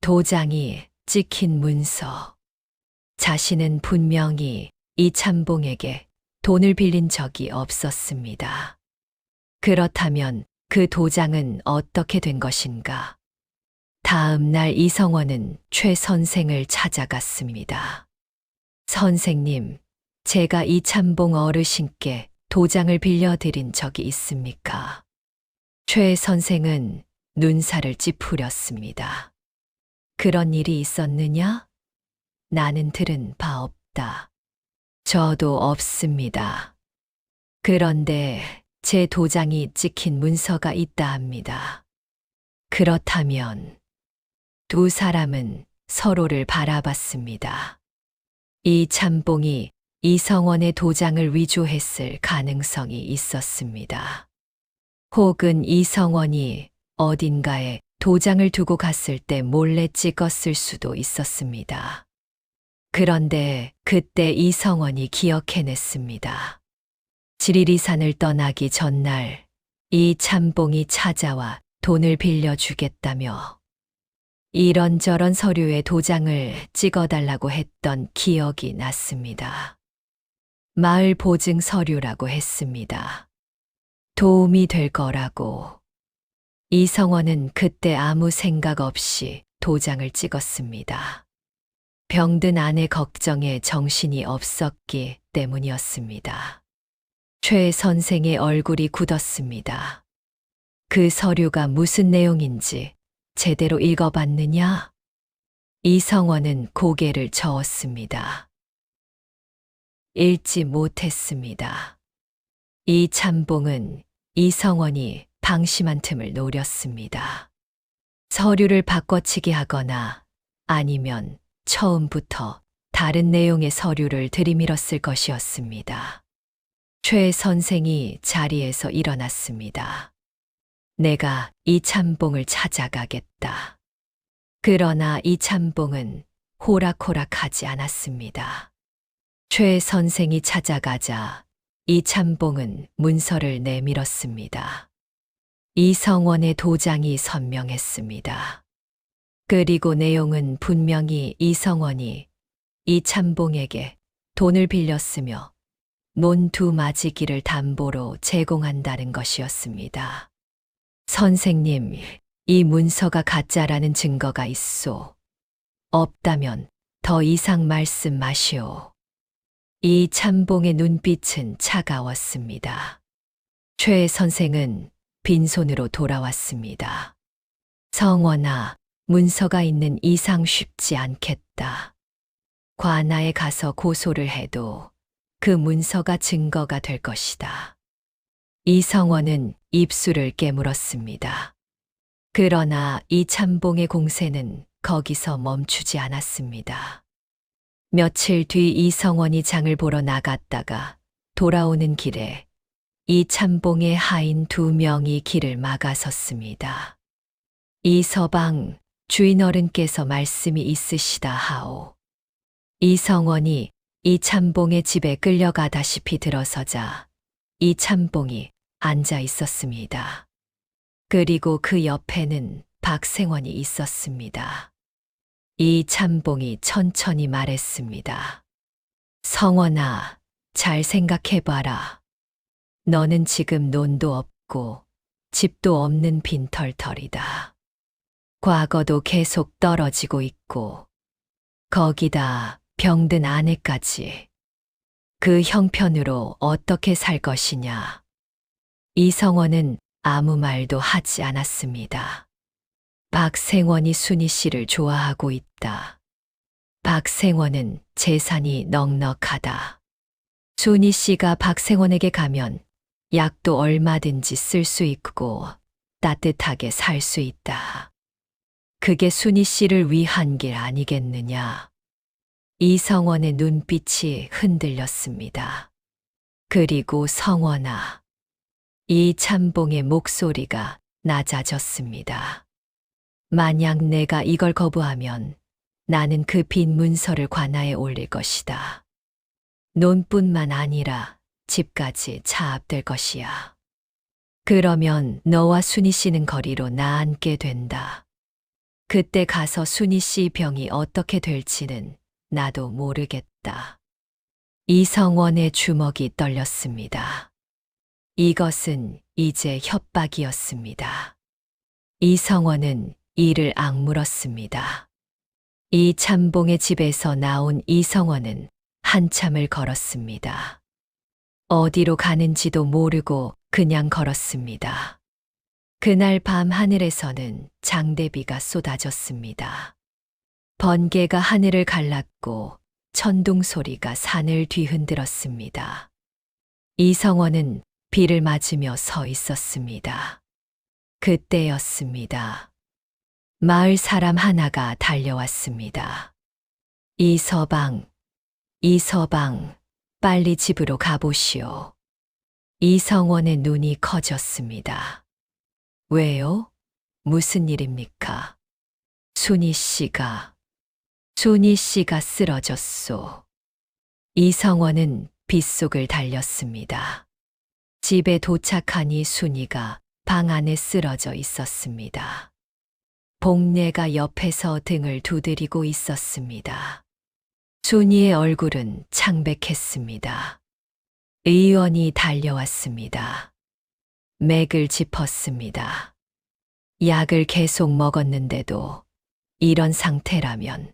도장이 찍힌 문서. 자신은 분명히 이 참봉에게 돈을 빌린 적이 없었습니다. 그렇다면 그 도장은 어떻게 된 것인가? 다음 날 이성원은 최 선생을 찾아갔습니다. 선생님, 제가 이 참봉 어르신께 도장을 빌려드린 적이 있습니까? 최 선생은 눈살을 찌푸렸습니다. 그런 일이 있었느냐? 나는 들은 바 없다. 저도 없습니다. 그런데 제 도장이 찍힌 문서가 있다 합니다. 그렇다면 두 사람은 서로를 바라봤습니다. 이 참봉이 이성원의 도장을 위조했을 가능성이 있었습니다. 혹은 이성원이 어딘가에 도장을 두고 갔을 때 몰래 찍었을 수도 있었습니다. 그런데 그때 이성원이 기억해냈습니다. 지리리산을 떠나기 전날 이 참봉이 찾아와 돈을 빌려주겠다며 이런저런 서류에 도장을 찍어달라고 했던 기억이 났습니다. 마을 보증 서류라고 했습니다. 도움이 될 거라고. 이성원은 그때 아무 생각 없이 도장을 찍었습니다. 병든 아내 걱정에 정신이 없었기 때문이었습니다. 최 선생의 얼굴이 굳었습니다. 그 서류가 무슨 내용인지 제대로 읽어봤느냐? 이성원은 고개를 저었습니다. 읽지 못했습니다. 이 참봉은 이성원이 방심한 틈을 노렸습니다. 서류를 바꿔치기 하거나 아니면 처음부터 다른 내용의 서류를 들이밀었을 것이었습니다. 최 선생이 자리에서 일어났습니다. 내가 이 참봉을 찾아가겠다. 그러나 이 참봉은 호락호락하지 않았습니다. 최 선생이 찾아가자 이 참봉은 문서를 내밀었습니다. 이성원의 도장이 선명했습니다. 그리고 내용은 분명히 이성원이 이 참봉에게 돈을 빌렸으며 논 2마지기를 담보로 제공한다는 것이었습니다. 선생님, 이 문서가 가짜라는 증거가 있소. 없다면 더 이상 말씀 마시오. 이 참봉의 눈빛은 차가웠습니다. 최 선생은 빈손으로 돌아왔습니다. 성원아, 문서가 있는 이상 쉽지 않겠다. 관아에 가서 고소를 해도 그 문서가 증거가 될 것이다. 이성원은 입술을 깨물었습니다. 그러나 이 참봉의 공세는 거기서 멈추지 않았습니다. 며칠 뒤 이성원이 장을 보러 나갔다가 돌아오는 길에 이 참봉의 하인 2명이 길을 막아섰습니다. 이서방, 주인 어른께서 말씀이 있으시다 하오. 이성원이 이참봉의 집에 끌려가다시피 들어서자 이참봉이 앉아 있었습니다. 그리고 그 옆에는 박생원이 있었습니다. 이참봉이 천천히 말했습니다. 성원아, 잘 생각해봐라. 너는 지금 논도 없고 집도 없는 빈털털이다. 과거도 계속 떨어지고 있고 거기다 병든 아내까지. 그 형편으로 어떻게 살 것이냐. 이성원은 아무 말도 하지 않았습니다. 박생원이 순희 씨를 좋아하고 있다. 박생원은 재산이 넉넉하다. 순희 씨가 박생원에게 가면 약도 얼마든지 쓸 수 있고 따뜻하게 살 수 있다. 그게 순희 씨를 위한 길 아니겠느냐. 이성원의 눈빛이 흔들렸습니다. 그리고 성원아. 이참봉의 목소리가 낮아졌습니다. 만약 내가 이걸 거부하면 나는 그 빈 문서를 관아에 올릴 것이다. 논뿐만 아니라 집까지 차압될 것이야. 그러면 너와 순희 씨는 거리로 나앉게 된다. 그때 가서 순희 씨 병이 어떻게 될지는 나도 모르겠다. 이성원의 주먹이 떨렸습니다. 이것은 이제 협박이었습니다. 이성원은 이를 악물었습니다. 이참봉의 집에서 나온 이성원은 한참을 걸었습니다. 어디로 가는지도 모르고 그냥 걸었습니다. 그날 밤 하늘에서는 장대비가 쏟아졌습니다. 번개가 하늘을 갈랐고 천둥 소리가 산을 뒤흔들었습니다. 이성원은 비를 맞으며 서 있었습니다. 그때였습니다. 마을 사람 하나가 달려왔습니다. 이서방, 이서방, 빨리 집으로 가보시오. 이성원의 눈이 커졌습니다. 왜요? 무슨 일입니까? 순희 씨가 쓰러졌소. 이성원은 빗속을 달렸습니다. 집에 도착하니 순희가 방 안에 쓰러져 있었습니다. 복례가 옆에서 등을 두드리고 있었습니다. 순희의 얼굴은 창백했습니다. 의원이 달려왔습니다. 맥을 짚었습니다. 약을 계속 먹었는데도 이런 상태라면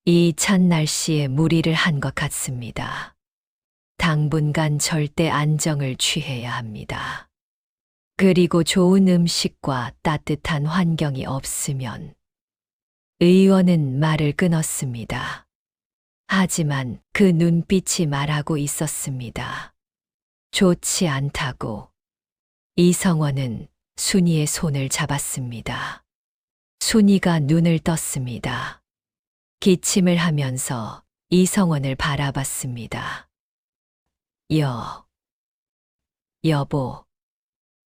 이 찬 날씨에 무리를 한 것 같습니다. 당분간 절대 안정을 취해야 합니다. 그리고 좋은 음식과 따뜻한 환경이 없으면 의원은 말을 끊었습니다. 하지만 그 눈빛이 말하고 있었습니다. 좋지 않다고. 이성원은 순희의 손을 잡았습니다. 순희가 눈을 떴습니다. 기침을 하면서 이성원을 바라봤습니다. 여보,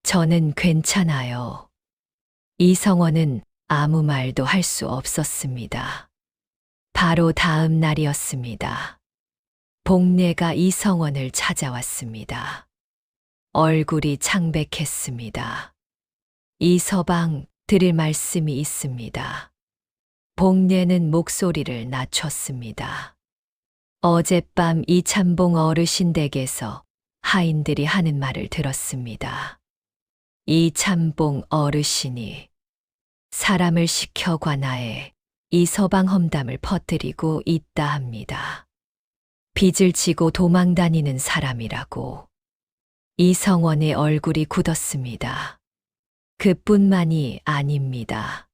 저는 괜찮아요. 이성원은 아무 말도 할 수 없었습니다. 바로 다음 날이었습니다. 복례가 이성원을 찾아왔습니다. 얼굴이 창백했습니다. 이서방, 드릴 말씀이 있습니다. 복례는 목소리를 낮췄습니다. 어젯밤 이참봉 어르신 댁에서 하인들이 하는 말을 들었습니다. 이참봉 어르신이 사람을 시켜 관아에 이서방 험담을 퍼뜨리고 있다 합니다. 빚을 지고 도망다니는 사람이라고. 이성원의 얼굴이 굳었습니다. 그뿐만이 아닙니다.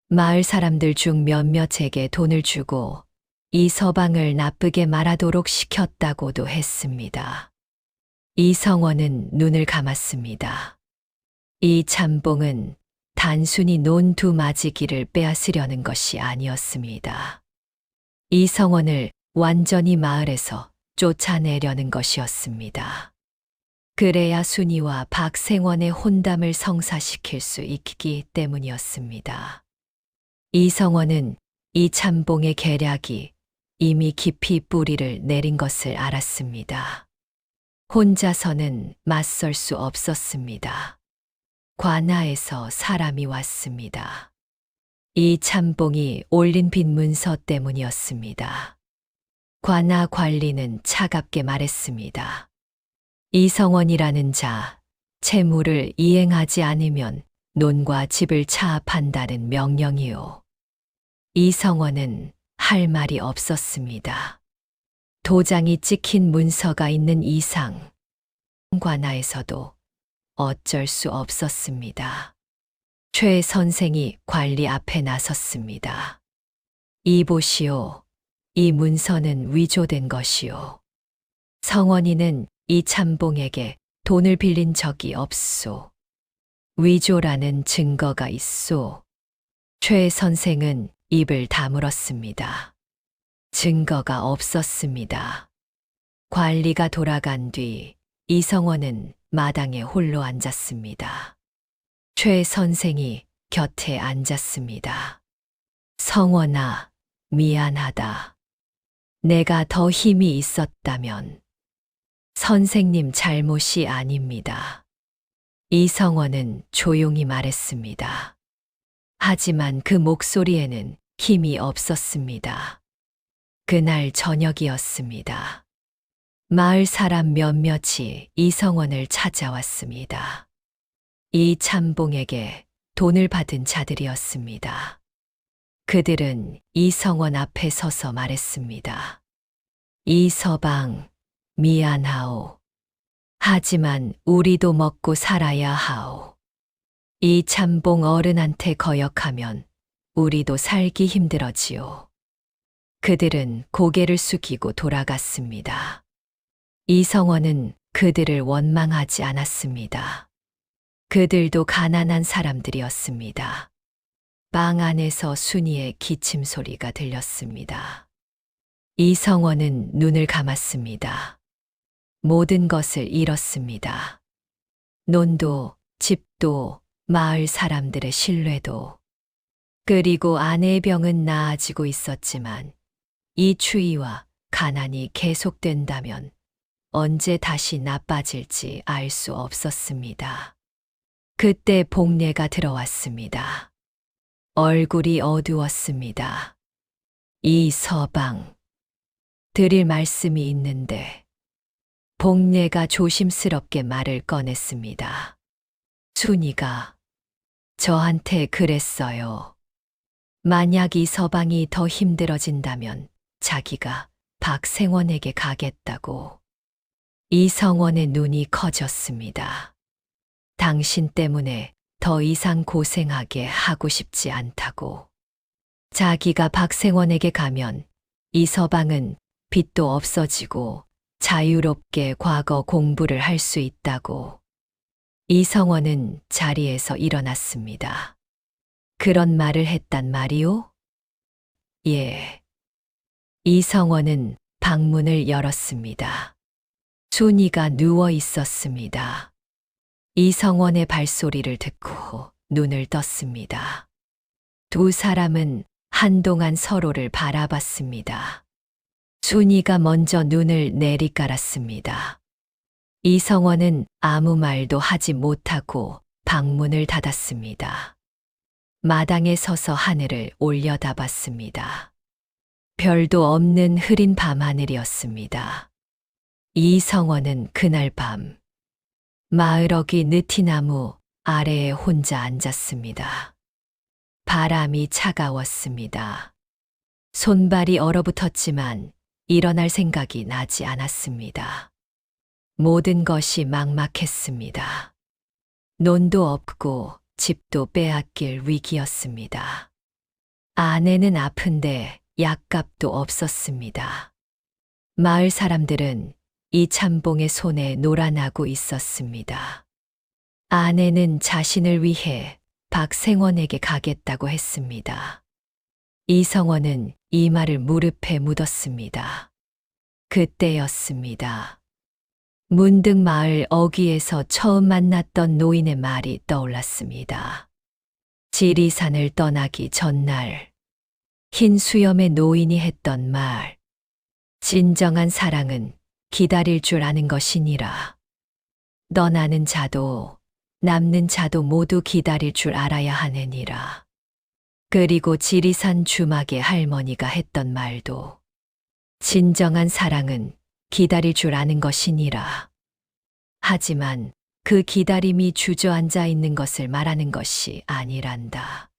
마을 사람들 중 몇몇에게 돈을 주고 이서방을 나쁘게 말하도록 시켰다고도 했습니다. 이성원은 눈을 감았습니다. 이참봉은 단순히 논 두 마지기를 빼앗으려는 것이 아니었습니다. 이성원을 완전히 마을에서 쫓아내려는 것이었습니다. 그래야 순희와 박생원의 혼담을 성사시킬 수 있기 때문이었습니다. 이성원은 이참봉의 계략이 이미 깊이 뿌리를 내린 것을 알았습니다. 혼자서는 맞설 수 없었습니다. 관아에서 사람이 왔습니다. 이참봉이 올린 빈 문서 때문이었습니다. 관아 관리는 차갑게 말했습니다. 이성원이라는 자, 채무를 이행하지 않으면 논과 집을 차압한다는 명령이요. 이성원은 할 말이 없었습니다. 도장이 찍힌 문서가 있는 이상, 관아에서도 어쩔 수 없었습니다. 최 선생이 관리 앞에 나섰습니다. 이보시오. 이 문서는 위조된 것이오. 성원이는 이참봉에게 돈을 빌린 적이 없소. 위조라는 증거가 있소. 최 선생은 입을 다물었습니다. 증거가 없었습니다. 관리가 돌아간 뒤 이성원은 마당에 홀로 앉았습니다. 최 선생이 곁에 앉았습니다. 성원아, 미안하다. 내가 더 힘이 있었다면 선생님 잘못이 아닙니다. 이성원은 조용히 말했습니다. 하지만 그 목소리에는 힘이 없었습니다. 그날 저녁이었습니다. 마을 사람 몇몇이 이성원을 찾아왔습니다. 이참봉에게 돈을 받은 자들이었습니다. 그들은 이성원 앞에 서서 말했습니다. 이서방, 미안하오. 하지만 우리도 먹고 살아야 하오. 이참봉 어른한테 거역하면 우리도 살기 힘들어지요. 그들은 고개를 숙이고 돌아갔습니다. 이성원은 그들을 원망하지 않았습니다. 그들도 가난한 사람들이었습니다. 방 안에서 순이의 기침 소리가 들렸습니다. 이성원은 눈을 감았습니다. 모든 것을 잃었습니다. 논도, 집도, 마을 사람들의 신뢰도. 그리고 아내의 병은 나아지고 있었지만 이 추위와 가난이 계속된다면 언제 다시 나빠질지 알 수 없었습니다. 그때 복례가 들어왔습니다. 얼굴이 어두웠습니다. 이 서방, 드릴 말씀이 있는데. 복례가 조심스럽게 말을 꺼냈습니다. 순이가 저한테 그랬어요. 만약 이 서방이 더 힘들어진다면 자기가 박생원에게 가겠다고. 이성원의 눈이 커졌습니다. 당신 때문에 더 이상 고생하게 하고 싶지 않다고. 자기가 박생원에게 가면 이 서방은 빚도 없어지고 자유롭게 과거 공부를 할 수 있다고. 이성원은 자리에서 일어났습니다. 그런 말을 했단 말이오? 예. 이성원은 방문을 열었습니다. 순이가 누워 있었습니다. 이성원의 발소리를 듣고 눈을 떴습니다. 두 사람은 한동안 서로를 바라봤습니다. 순이가 먼저 눈을 내리깔았습니다. 이성원은 아무 말도 하지 못하고 방문을 닫았습니다. 마당에 서서 하늘을 올려다봤습니다. 별도 없는 흐린 밤하늘이었습니다. 이성원은 그날 밤 마을 어귀 느티나무 아래에 혼자 앉았습니다. 바람이 차가웠습니다. 손발이 얼어붙었지만 일어날 생각이 나지 않았습니다. 모든 것이 막막했습니다. 논도 없고 집도 빼앗길 위기였습니다. 아내는 아픈데 약값도 없었습니다. 마을 사람들은 이참봉의 손에 놀아나고 있었습니다. 아내는 자신을 위해 박생원에게 가겠다고 했습니다. 이성원은 이 말을 무릎에 묻었습니다. 그때였습니다. 문득 마을 어귀에서 처음 만났던 노인의 말이 떠올랐습니다. 지리산을 떠나기 전날 흰 수염의 노인이 했던 말. 진정한 사랑은 기다릴 줄 아는 것이니라. 떠나는 자도 남는 자도 모두 기다릴 줄 알아야 하느니라. 그리고 지리산 주막의 할머니가 했던 말도 진정한 사랑은 기다릴 줄 아는 것이니라. 하지만 그 기다림이 주저앉아 있는 것을 말하는 것이 아니란다.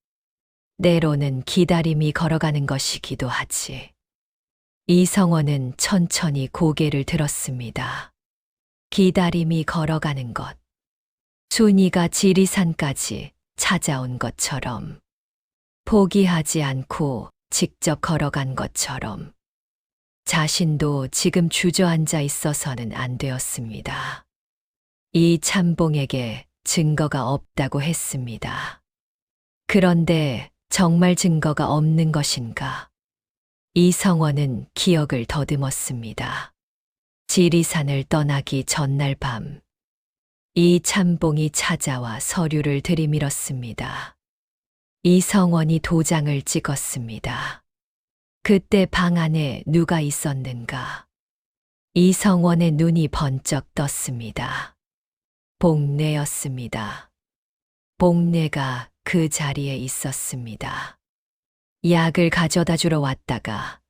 때로는 기다림이 걸어가는 것이기도 하지. 이성원은 천천히 고개를 들었습니다. 기다림이 걸어가는 것. 순이가 지리산까지 찾아온 것처럼, 포기하지 않고 직접 걸어간 것처럼, 자신도 지금 주저앉아 있어서는 안 되었습니다. 이 참봉에게 증거가 없다고 했습니다. 그런데 정말 증거가 없는 것인가? 이성원은 기억을 더듬었습니다. 지리산을 떠나기 전날 밤, 이 참봉이 찾아와 서류를 들이밀었습니다. 이성원이 도장을 찍었습니다. 그때 방 안에 누가 있었는가? 이성원의 눈이 번쩍 떴습니다. 복례였습니다. 복례가 그 자리에 있었습니다. 약을 가져다 주러 왔다가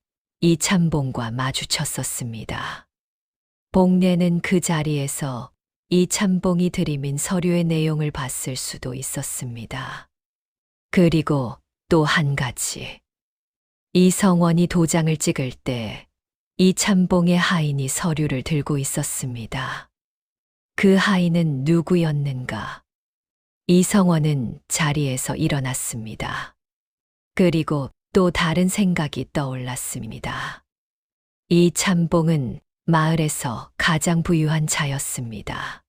이 참봉과 마주쳤었습니다. 복례는 그 자리에서 이 참봉이 들이민 서류의 내용을 봤을 수도 있었습니다. 그리고 또 한 가지. 이성원이 도장을 찍을 때 이 참봉의 하인이 서류를 들고 있었습니다. 그 하인은 누구였는가? 이성원은 자리에서 일어났습니다. 그리고 또 다른 생각이 떠올랐습니다. 이 참봉은 마을에서 가장 부유한 자였습니다.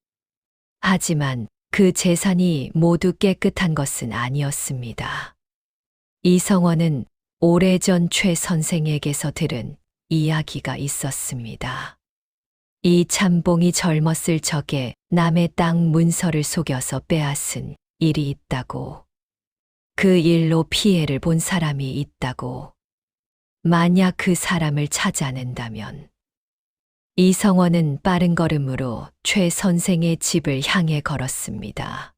하지만 그 재산이 모두 깨끗한 것은 아니었습니다. 이성원은 오래전 최 선생에게서 들은 이야기가 있었습니다. 이 참봉이 젊었을 적에 남의 땅 문서를 속여서 빼앗은 일이 있다고. 그 일로 피해를 본 사람이 있다고. 만약 그 사람을 찾아낸다면. 이성원은 빠른 걸음으로 최 선생의 집을 향해 걸었습니다.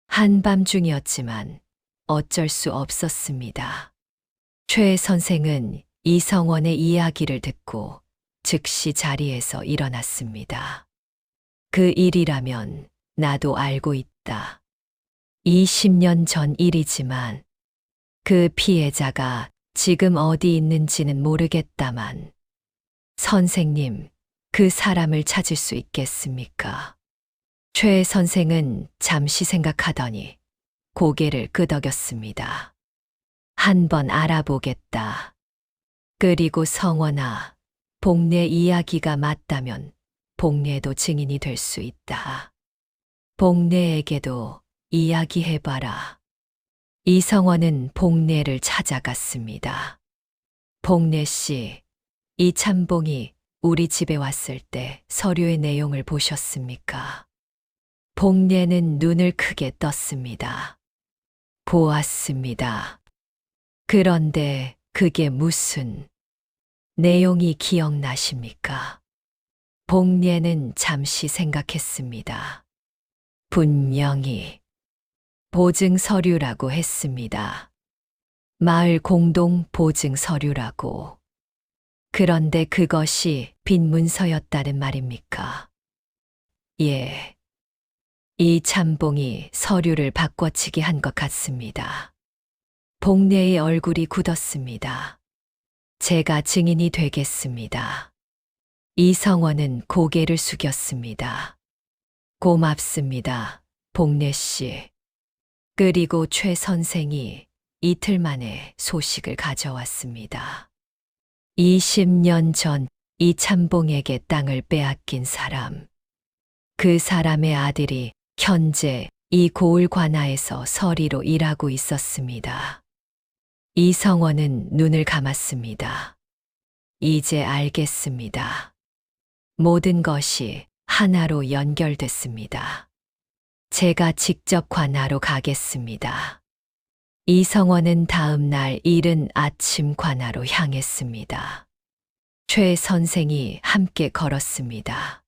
한밤중이었지만 어쩔 수 없었습니다. 최 선생은 이성원의 이야기를 듣고 즉시 자리에서 일어났습니다. 그 일이라면 나도 알고 있다. 20년 전 일이지만 그 피해자가 지금 어디 있는지는 모르겠다만 선생님, 그 사람을 찾을 수 있겠습니까? 최 선생은 잠시 생각하더니 고개를 끄덕였습니다. 한번 알아보겠다. 그리고 성원아, 복례 이야기가 맞다면 복례도 증인이 될 수 있다. 복례에게도 이야기해봐라. 이성원은 복례를 찾아갔습니다. 복례 씨, 이 참봉이 우리 집에 왔을 때 서류의 내용을 보셨습니까? 복례는 눈을 크게 떴습니다. 보았습니다. 그런데 그게 무슨 내용이 기억나십니까? 복례는 잠시 생각했습니다. 분명히 보증 서류라고 했습니다. 마을 공동 보증 서류라고. 그런데 그것이 빈 문서였다는 말입니까? 예. 이 참봉이 서류를 바꿔치기 한 것 같습니다. 복례의 얼굴이 굳었습니다. 제가 증인이 되겠습니다. 이성원은 고개를 숙였습니다. 고맙습니다, 복례 씨. 그리고 최 선생이 이틀 만에 소식을 가져왔습니다. 20년 전 이 참봉에게 땅을 빼앗긴 사람. 그 사람의 아들이 현재 이 고을 관아에서 서리로 일하고 있었습니다. 이성원은 눈을 감았습니다. 이제 알겠습니다. 모든 것이 하나로 연결됐습니다. 제가 직접 관아로 가겠습니다. 이성원은 다음 날 이른 아침 관아로 향했습니다. 최 선생이 함께 걸었습니다.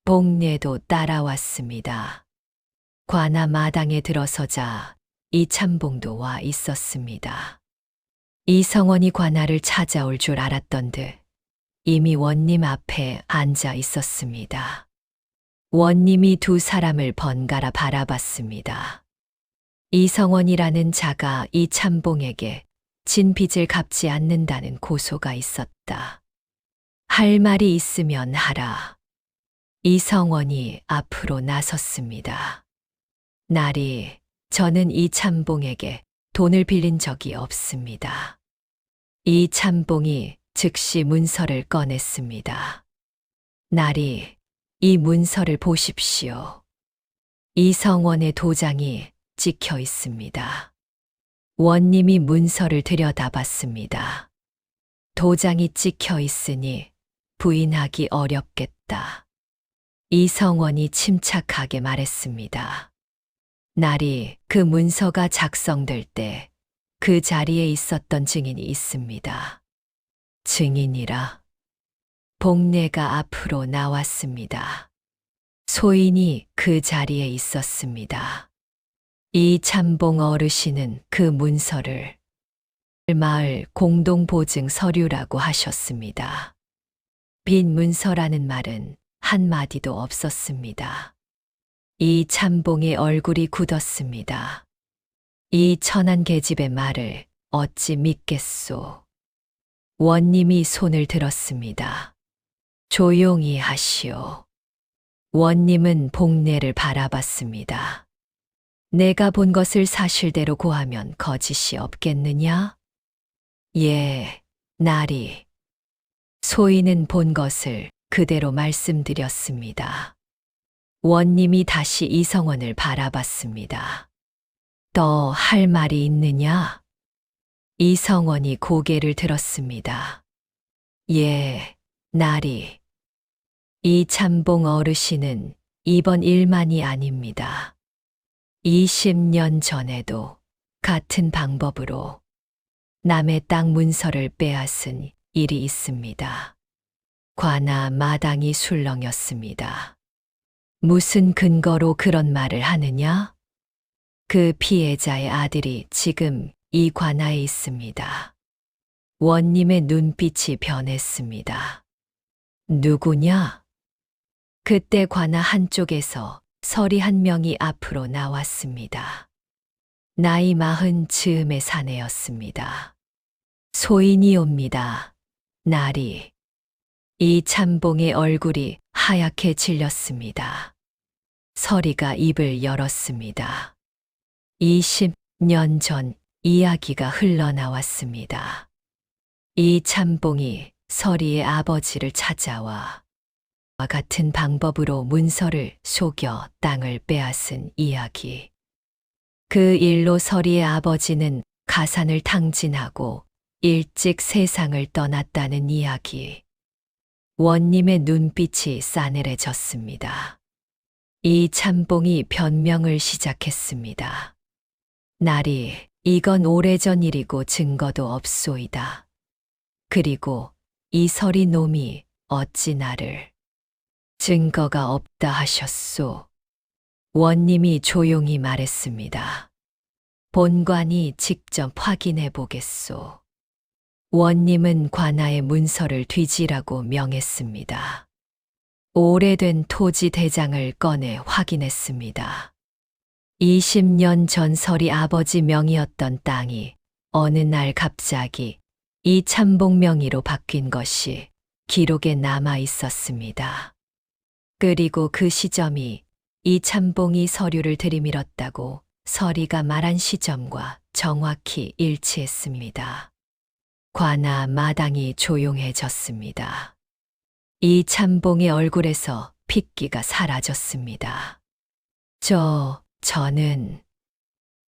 복례도 따라왔습니다. 관아 마당에 들어서자 이참봉도 와 있었습니다. 이성원이 관아를 찾아올 줄 알았던 듯 이미 원님 앞에 앉아 있었습니다. 원님이 두 사람을 번갈아 바라봤습니다. 이성원이라는 자가 이참봉에게 진 빚을 갚지 않는다는 고소가 있었다. 할 말이 있으면 하라. 이성원이 앞으로 나섰습니다. 나리, 저는 이참봉에게 돈을 빌린 적이 없습니다. 이참봉이 즉시 문서를 꺼냈습니다. 나리, 이 문서를 보십시오. 이성원의 도장이 찍혀 있습니다. 원님이 문서를 들여다봤습니다. 도장이 찍혀 있으니 부인하기 어렵겠다. 이성원이 침착하게 말했습니다. 나리, 그 문서가 작성될 때 그 자리에 있었던 증인이 있습니다. 증인이라. 복례가 앞으로 나왔습니다. 소인이 그 자리에 있었습니다. 이참봉 어르신은 그 문서를 마을 공동보증 서류라고 하셨습니다. 빈 문서라는 말은 한마디도 없었습니다. 이참봉의 얼굴이 굳었습니다. 이 천한 계집의 말을 어찌 믿겠소. 원님이 손을 들었습니다. 조용히 하시오. 원님은 복례를 바라봤습니다. 내가 본 것을 사실대로 고하면 거짓이 없겠느냐? 예, 나리. 소인은 본 것을 그대로 말씀드렸습니다. 원님이 다시 이성원을 바라봤습니다. 더 할 말이 있느냐? 이성원이 고개를 들었습니다. 예, 나리. 이참봉 어르신은 이번 일만이 아닙니다. 20년 전에도 같은 방법으로 남의 땅 문서를 빼앗은 일이 있습니다. 관아 마당이 술렁였습니다. 무슨 근거로 그런 말을 하느냐? 그 피해자의 아들이 지금 이 관아에 있습니다. 원님의 눈빛이 변했습니다. 누구냐? 그때 관아 한쪽에서 서리 한 명이 앞으로 나왔습니다. 나이 40 즈음의 사내였습니다. 소인이옵니다. 나리. 이참봉의 얼굴이 하얗게 질렸습니다. 서리가 입을 열었습니다. 20년 전 이야기가 흘러나왔습니다. 이참봉이 서리의 아버지를 찾아와 같은 방법으로 문서를 속여 땅을 빼앗은 이야기. 그 일로 서리의 아버지는 가산을 탕진하고 일찍 세상을 떠났다는 이야기. 원님의 눈빛이 싸늘해졌습니다. 이참봉이 변명을 시작했습니다. 나리, 이건 오래전 일이고 증거도 없소이다. 그리고 이 서리 놈이 어찌 나를 증거가 없다 하셨소. 원님이 조용히 말했습니다. 본관이 직접 확인해 보겠소. 원님은 관아의 문서를 뒤지라고 명했습니다. 오래된 토지 대장을 꺼내 확인했습니다. 20년 전 서리 아버지 명의였던 땅이 어느 날 갑자기 이참봉 명의로 바뀐 것이 기록에 남아 있었습니다. 그리고 그 시점이 이참봉이 서류를 들이밀었다고 서리가 말한 시점과 정확히 일치했습니다. 관아 마당이 조용해졌습니다. 이참봉의 얼굴에서 핏기가 사라졌습니다. 저는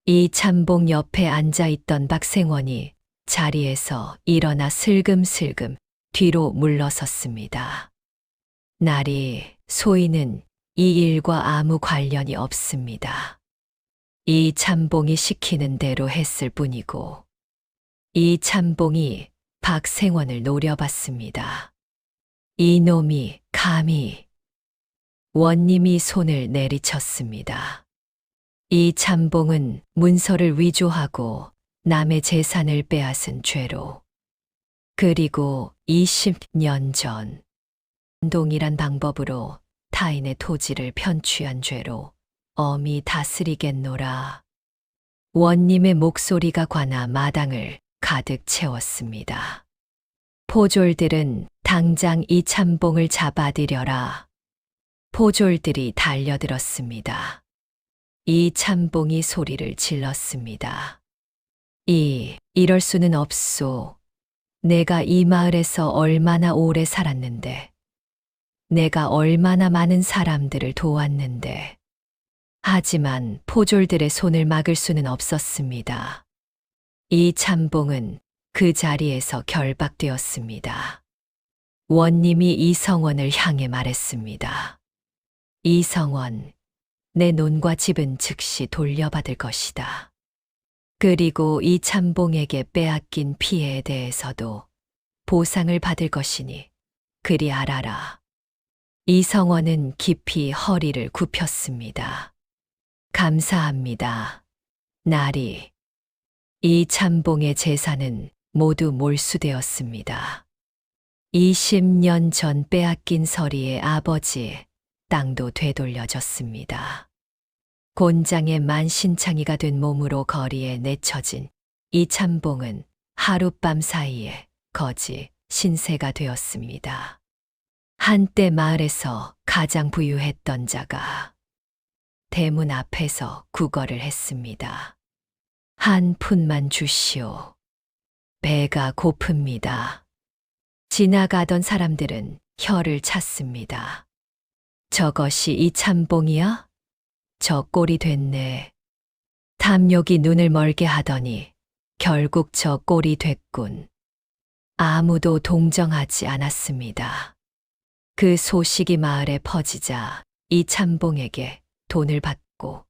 이참봉 옆에 앉아있던 박생원이 자리에서 일어나 슬금슬금 뒤로 물러섰습니다. 나리, 소인은 이 일과 아무 관련이 없습니다. 이 참봉이 시키는 대로 했을 뿐이고, 이 참봉이 박생원을 노려봤습니다. 이놈이 감히. 원님이 손을 내리쳤습니다. 이 참봉은 문서를 위조하고 남의 재산을 빼앗은 죄로, 그리고 20년 전 동일한 방법으로 타인의 토지를 편취한 죄로 엄히 다스리겠노라. 원님의 목소리가 관아 마당을 가득 채웠습니다. 포졸들은 당장 이 참봉을 잡아들여라. 포졸들이 달려들었습니다. 이 참봉이 소리를 질렀습니다. 이럴 수는 없소. 내가 이 마을에서 얼마나 오래 살았는데, 내가 얼마나 많은 사람들을 도왔는데. 하지만 포졸들의 손을 막을 수는 없었습니다. 이 참봉은 그 자리에서 결박되었습니다. 원님이 이성원을 향해 말했습니다. 이성원, 내 논과 집은 즉시 돌려받을 것이다. 그리고 이 참봉에게 빼앗긴 피해에 대해서도 보상을 받을 것이니 그리 알아라. 이성원은 깊이 허리를 굽혔습니다. 감사합니다. 나리. 이 참봉의 재산은 모두 몰수되었습니다. 20년 전 빼앗긴 서리의 아버지 땅도 되돌려졌습니다. 곤장의 만신창이가 된 몸으로 거리에 내쳐진 이 참봉은 하룻밤 사이에 거지 신세가 되었습니다. 한때 마을에서 가장 부유했던 자가 대문 앞에서 구걸을 했습니다. 한 푼만 주시오. 배가 고픕니다. 지나가던 사람들은 혀를 찼습니다. 저것이 이 참봉이야? 저 꼴이 됐네. 탐욕이 눈을 멀게 하더니 결국 저 꼴이 됐군. 아무도 동정하지 않았습니다. 그 소식이 마을에 퍼지자 이 참봉에게 돈을 받고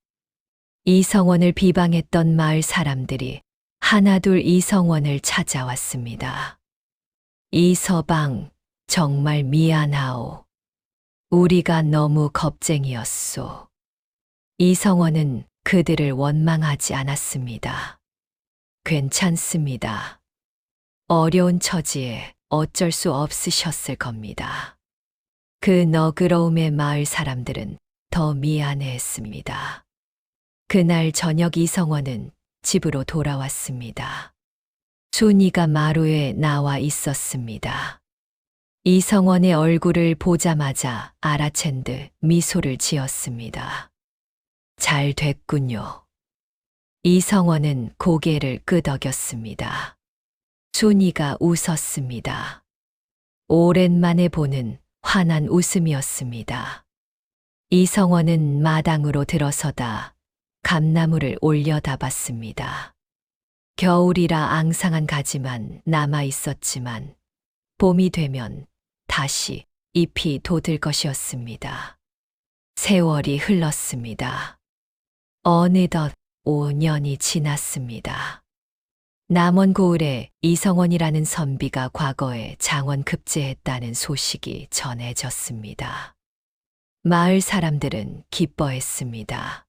이성원을 비방했던 마을 사람들이 하나둘 이성원을 찾아왔습니다. 이서방, 정말 미안하오. 우리가 너무 겁쟁이였소. 이성원은 그들을 원망하지 않았습니다. 괜찮습니다. 어려운 처지에 어쩔 수 없으셨을 겁니다. 그 너그러움에 마을 사람들은 더 미안해했습니다. 그날 저녁 이성원은 집으로 돌아왔습니다. 순이가 마루에 나와 있었습니다. 이성원의 얼굴을 보자마자 알아챈 듯 미소를 지었습니다. 잘 됐군요. 이성원은 고개를 끄덕였습니다. 순이가 웃었습니다. 오랜만에 보는 환한 웃음이었습니다. 이성원은 마당으로 들어서다 감나무를 올려다 봤습니다. 겨울이라 앙상한 가지만 남아 있었지만 봄이 되면 다시 잎이 돋을 것이었습니다. 세월이 흘렀습니다. 어느덧 5년이 지났습니다. 남원 고을에 이성원이라는 선비가 과거에 장원 급제했다는 소식이 전해졌습니다. 마을 사람들은 기뻐했습니다.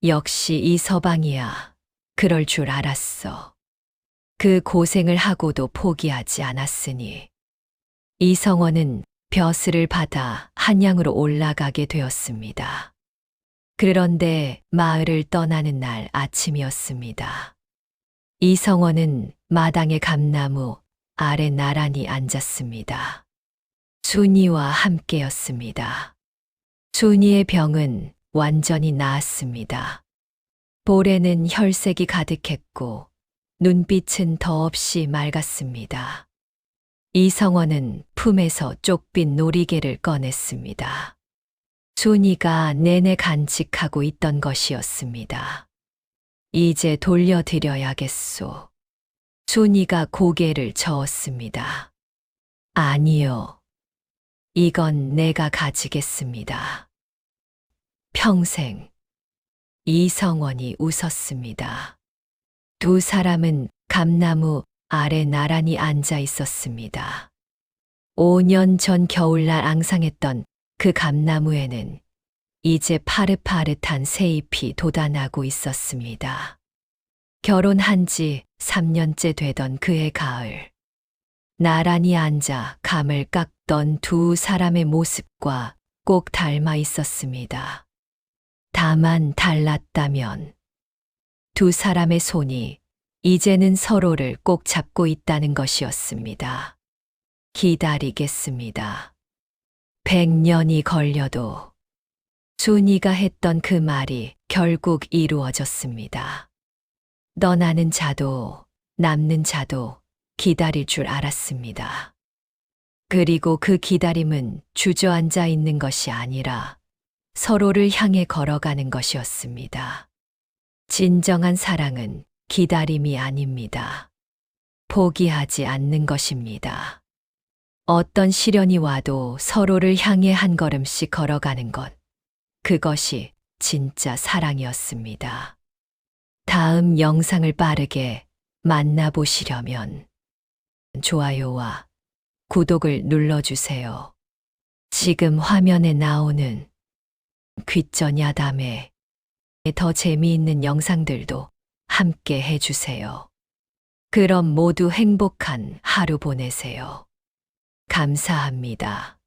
역시 이 서방이야. 그럴 줄 알았어. 그 고생을 하고도 포기하지 않았으니 이성원은 벼슬을 받아 한양으로 올라가게 되었습니다. 그런데 마을을 떠나는 날 아침이었습니다. 이성원은 마당의 감나무 아래 나란히 앉았습니다. 순이와 함께였습니다. 순이의 병은 완전히 나았습니다. 볼에는 혈색이 가득했고 눈빛은 더없이 맑았습니다. 이성원은 품에서 쪽빛 놀이개를 꺼냈습니다. 순이가 내내 간직하고 있던 것이었습니다. 이제 돌려드려야겠소. 순이가 고개를 저었습니다. 아니요. 이건 내가 가지겠습니다. 평생. 이성원이 웃었습니다. 두 사람은 감나무 아래 나란히 앉아 있었습니다. 5년 전 겨울날 앙상했던 그 감나무에는 이제 파릇파릇한 새잎이 돋아나고 있었습니다. 결혼한 지 3년째 되던 그해 가을. 나란히 앉아 감을 깎던 두 사람의 모습과 꼭 닮아 있었습니다. 다만 달랐다면 두 사람의 손이 이제는 서로를 꼭 잡고 있다는 것이었습니다. 기다리겠습니다. 100년이 걸려도 순이가 했던 그 말이 결국 이루어졌습니다. 떠나는 자도 남는 자도 기다릴 줄 알았습니다. 그리고 그 기다림은 주저앉아 있는 것이 아니라 서로를 향해 걸어가는 것이었습니다. 진정한 사랑은 기다림이 아닙니다. 포기하지 않는 것입니다. 어떤 시련이 와도 서로를 향해 한 걸음씩 걸어가는 것. 그것이 진짜 사랑이었습니다. 다음 영상을 빠르게 만나보시려면 좋아요와 구독을 눌러주세요. 지금 화면에 나오는 귓전 야담에 더 재미있는 영상들도 함께 해주세요. 그럼 모두 행복한 하루 보내세요. 감사합니다.